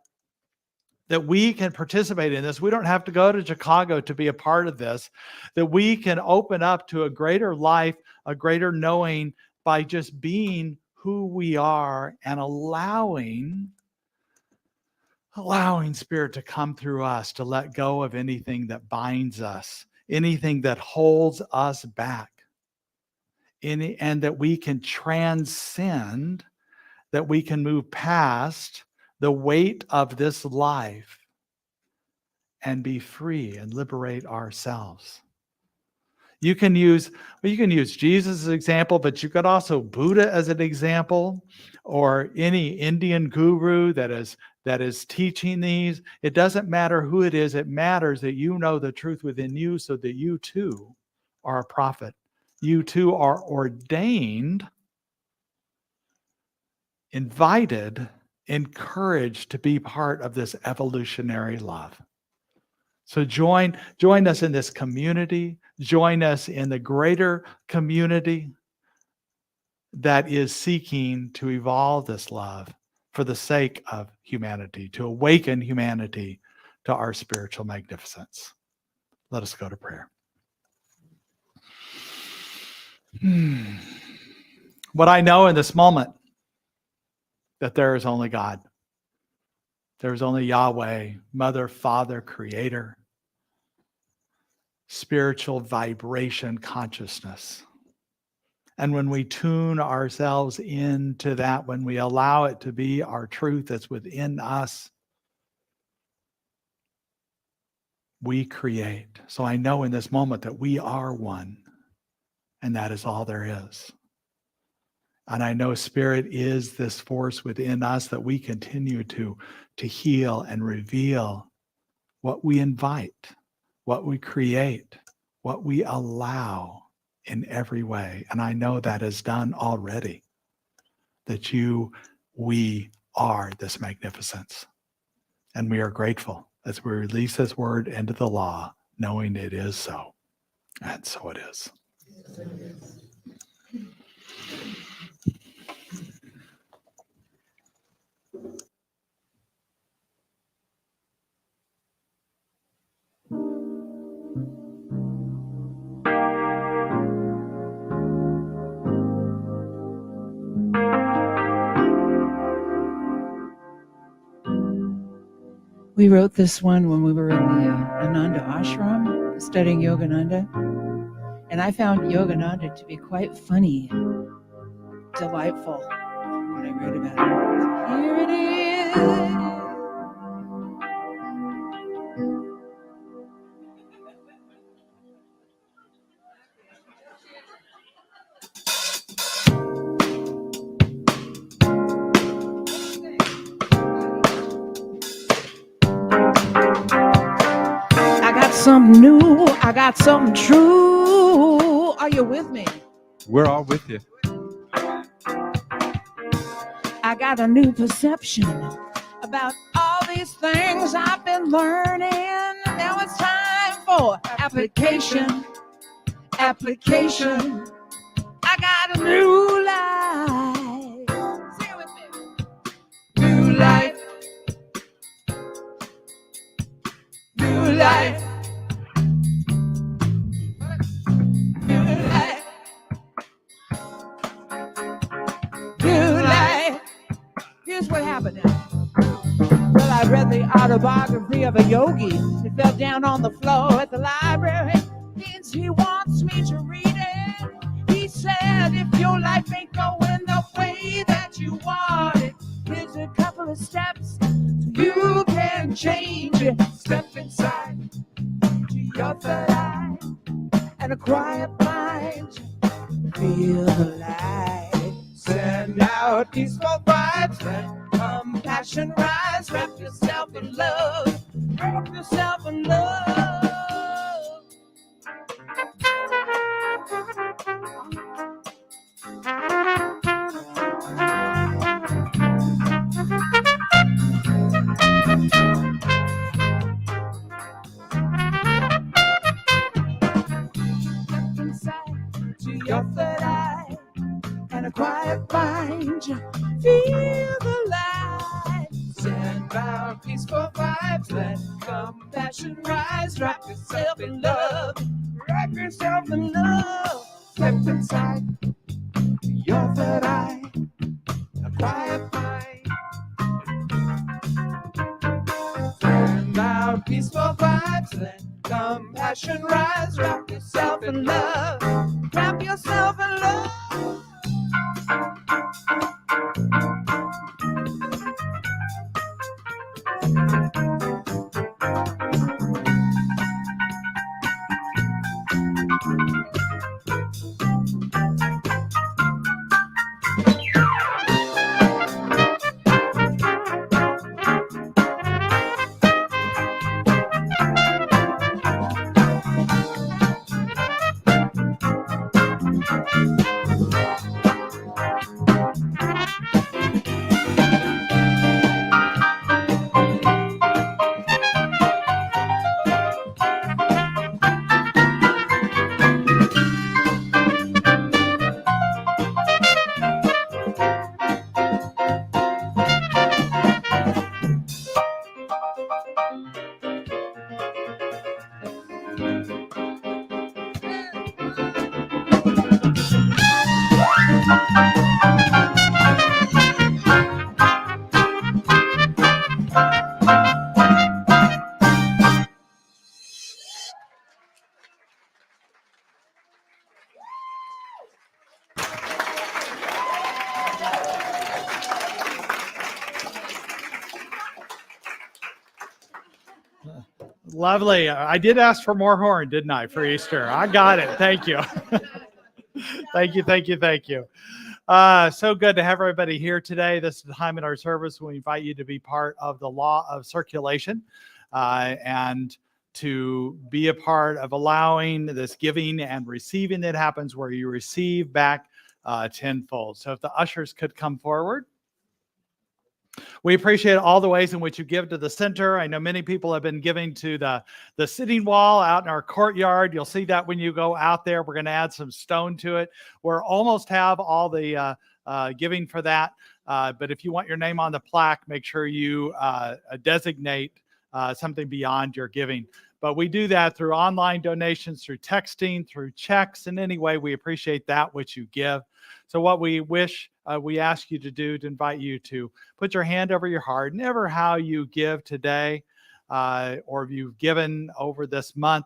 we can participate in this. We don't have to go to Chicago to be a part of this, that we can open up to a greater life, a greater knowing by just being who we are and allowing Spirit to come through us, to let go of anything that binds us, anything that holds us back, and that we can transcend, that we can move past the weight of this life and be free and liberate ourselves. You can use Jesus as an example, but you could also Buddha as an example, or any Indian guru that is teaching these. It doesn't matter who it is. It matters that you know the truth within you, so that you too are a prophet. You too are ordained, invited, encouraged to be part of this evolutionary love. So join us in this community. Join us in the greater community that is seeking to evolve this love for the sake of humanity, to awaken humanity to our spiritual magnificence. Let us go to prayer. What I know in this moment, that there is only God. There is only Yahweh, Mother, Father, Creator, spiritual vibration consciousness. And when we tune ourselves into that, when we allow it to be our truth that's within us, we create. So I know in this moment that we are one, and that is all there is. And I know Spirit is this force within us that we continue to heal and reveal what we invite, what we create, what we allow in every way. And I know that is done already, that we are this magnificence. And we are grateful as we release this word into the law, knowing it is so. And so it is. We wrote this one when we were in the Ananda ashram studying Yogananda. And I found Yogananda to be quite funny, delightful when I read about it. Here it is. I got something new. I got something true. Are you with me? We're all with you. I got a new perception about all these things I've been learning. Now it's time for application. Application. I got a new life. Sing it with me. New life. New life. New life. New life. Here's what happened now. I read the autobiography of a yogi who fell down on the floor at the library. Means he wants me to read it. He said, if your life ain't going the way that you want it, here's a couple of steps so you can change it. Step inside to your third eye and a quiet mind. Feel the light. Send out peaceful vibes. Let compassion rise. Wrap yourself in love. Wrap yourself in love. Step inside to your third eye and a quiet mind. Feel the light. Send out peaceful vibes. Let compassion rise. Wrap yourself in love. Wrap yourself in love. Step inside to your third eye. A quiet mind. Send out peaceful vibes. Let compassion rise. Wrap yourself in love. Wrap yourself in love. Lovely. I did ask for more horn, didn't I, for Easter? I got it. Thank you. Thank you, thank you, thank you. So good to have everybody here today. This is the time in our service when we invite you to be part of the law of circulation and to be a part of allowing this giving and receiving that happens where you receive back tenfold. So if the ushers could come forward. We appreciate all the ways in which you give to the center. I know many people have been giving to the sitting wall out in our courtyard. You'll see that when you go out there. We're going to add some stone to it. We're almost have all the giving for that. But if you want your name on the plaque, make sure you designate something beyond your giving. But we do that through online donations, through texting, through checks. In any way, we appreciate that which you give. So what we wish, we ask you to do, to invite you to put your hand over your heart, never how you give today or if you've given over this month,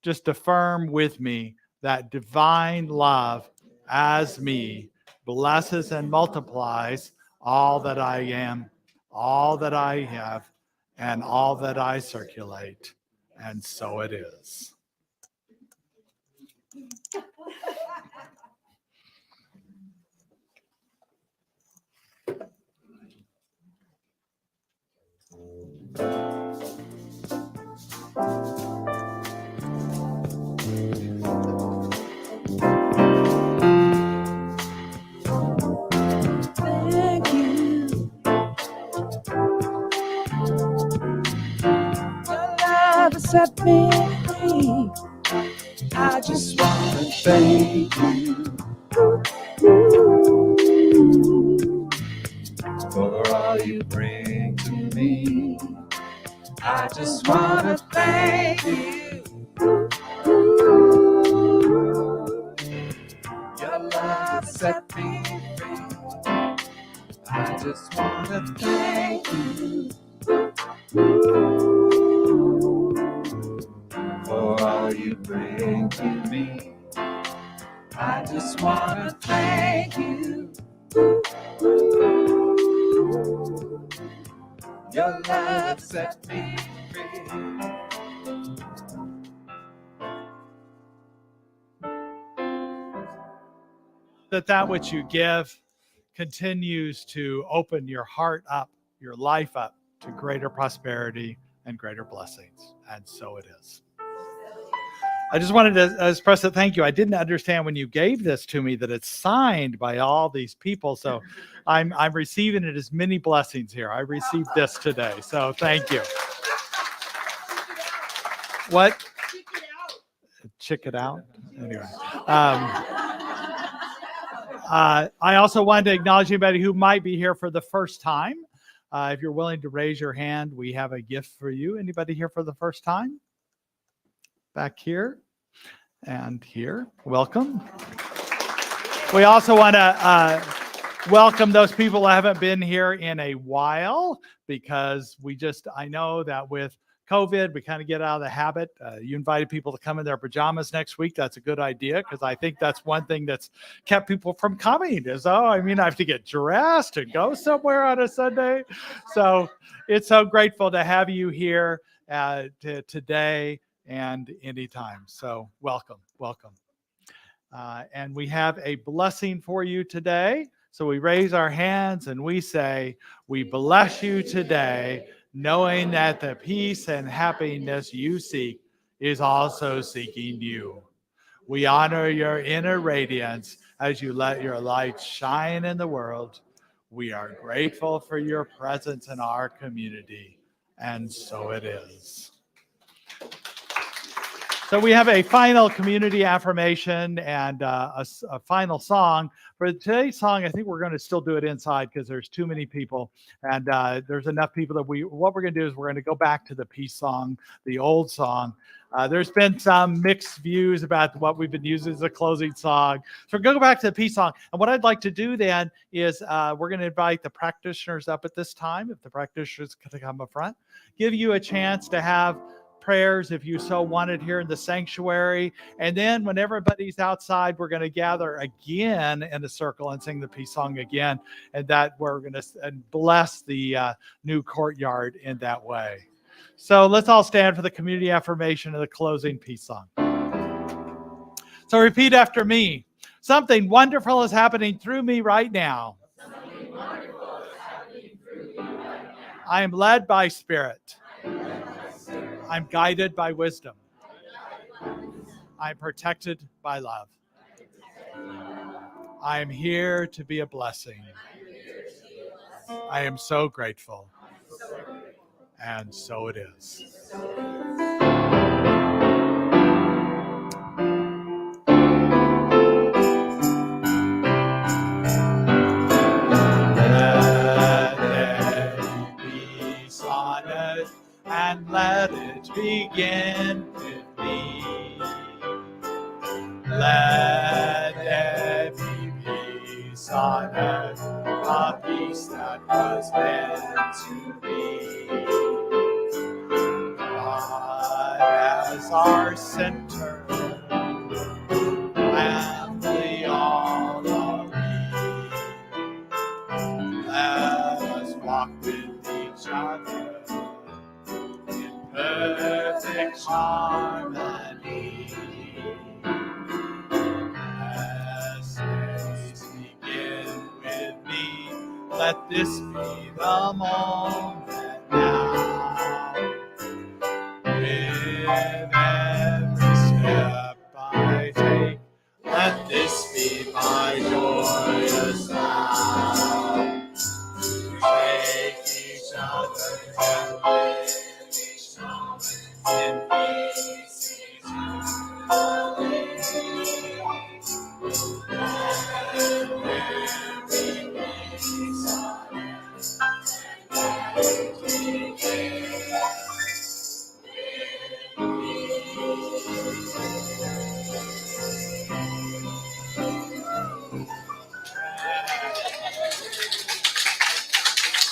just affirm with me that divine love as me blesses and multiplies all that I am, all that I have, and all that I circulate. And so it is. Thank you. Your love has set me free. I just want to thank you for all you bring to me. I just want to thank you. Your love set me free. I just want to thank you. For all you bring to me, I just wanna thank you. Your love set me free. That which you give continues to open your heart up, your life up to greater prosperity and greater blessings. And so it is. I just wanted to express a thank you. I didn't understand when you gave this to me that it's signed by all these people. So I'm receiving it as many blessings here. I received this today. So thank you. What? Check it out. Anyway. I also wanted to acknowledge anybody who might be here for the first time. If you're willing to raise your hand, we have a gift for you. Anybody here for the first time? Back here and here. Welcome. We also want to welcome those people who haven't been here in a while, because I know that with COVID, we kind of get out of the habit. You invited people to come in their pajamas next week. That's a good idea, because I think that's one thing that's kept people from coming is, I have to get dressed and go somewhere on a Sunday. So it's so grateful to have you here today and anytime. So welcome. And we have a blessing for you today. So we raise our hands and we say, we bless you today, knowing that the peace and happiness you seek is also seeking you. We honor your inner radiance as you let your light shine in the world. We are grateful for your presence in our community, and so it is. So we have a final community affirmation and a final song. For today's song, I think we're going to still do it inside because there's too many people. And there's enough people that what we're going to do is we're going to go back to the peace song, the old song. There's been some mixed views about what we've been using as a closing song. So we're going to go back to the peace song. And what I'd like to do then is we're going to invite the practitioners up at this time. If the practitioners can come up front, give you a chance to have prayers if you so wanted here in the sanctuary. And then when everybody's outside, we're going to gather again in a circle and sing the peace song again. And that we're going to bless the new courtyard in that way. So let's all stand for the community affirmation of the closing peace song. So repeat after me. Something wonderful is happening through me right now. I am led by Spirit. I'm guided by wisdom. I'm protected by love. I am here to be a blessing. I am so grateful. And so it is. Let there be peace on earth, and let it begin with me. Let there be peace on earth, a peace that was meant to be. God as our center, family all are we. Let us walk with each other in perfect harmony. As days begin with me, let this be the moment now. With every step I take, let this be my joyous vow. Take each other and live each moment in peace eternally.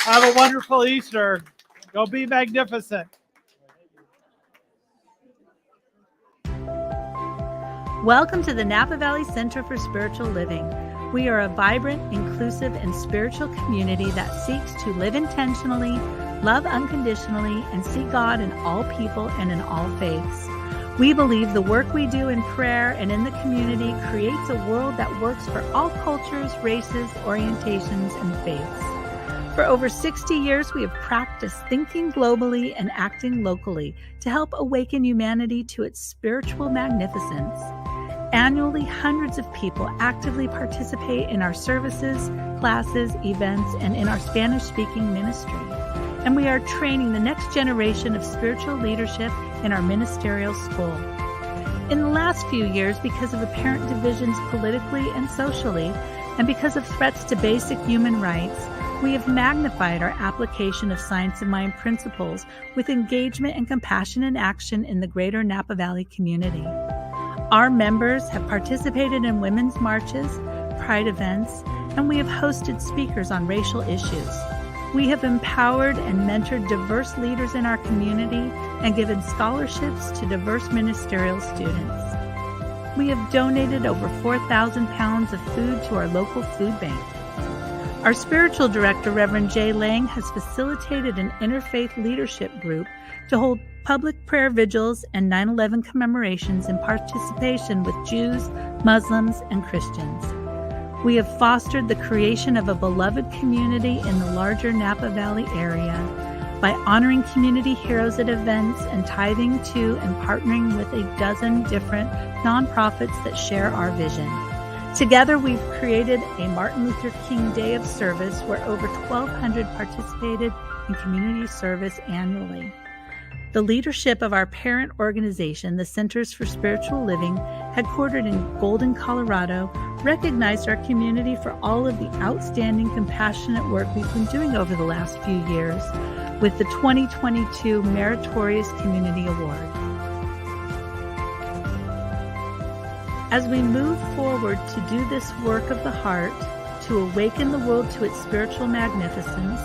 Have a wonderful Easter. Go be magnificent. Welcome to the Napa Valley Center for Spiritual Living. We are a vibrant, inclusive, and spiritual community that seeks to live intentionally, love unconditionally, and see God in all people and in all faiths. We believe the work we do in prayer and in the community creates a world that works for all cultures, races, orientations, and faiths. For over 60 years, we have practiced thinking globally and acting locally to help awaken humanity to its spiritual magnificence. Annually, hundreds of people actively participate in our services, classes, events, and in our Spanish-speaking ministry. And we are training the next generation of spiritual leadership in our ministerial school. In the last few years, because of apparent divisions politically and socially, and because of threats to basic human rights, we have magnified our application of science of mind principles with engagement and compassion in action in the greater Napa Valley community. Our members have participated in women's marches, pride events, and we have hosted speakers on racial issues. We have empowered and mentored diverse leaders in our community and given scholarships to diverse ministerial students. We have donated over 4,000 pounds of food to our local food bank. Our spiritual director, Reverend Jay Lang, has facilitated an interfaith leadership group to hold public prayer vigils and 9/11 commemorations in participation with Jews, Muslims, and Christians. We have fostered the creation of a beloved community in the larger Napa Valley area by honoring community heroes at events and tithing to and partnering with a dozen different nonprofits that share our vision. Together, we've created a Martin Luther King Day of Service where over 1,200 participated in community service annually. The leadership of our parent organization, the Centers for Spiritual Living, headquartered in Golden, Colorado, recognized our community for all of the outstanding, compassionate work we've been doing over the last few years with the 2022 Meritorious Community Award. As we move forward to do this work of the heart, to awaken the world to its spiritual magnificence,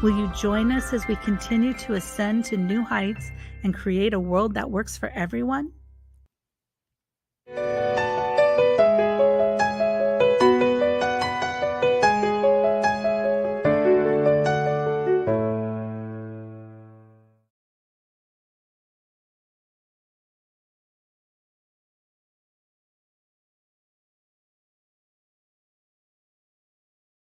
will you join us as we continue to ascend to new heights and create a world that works for everyone?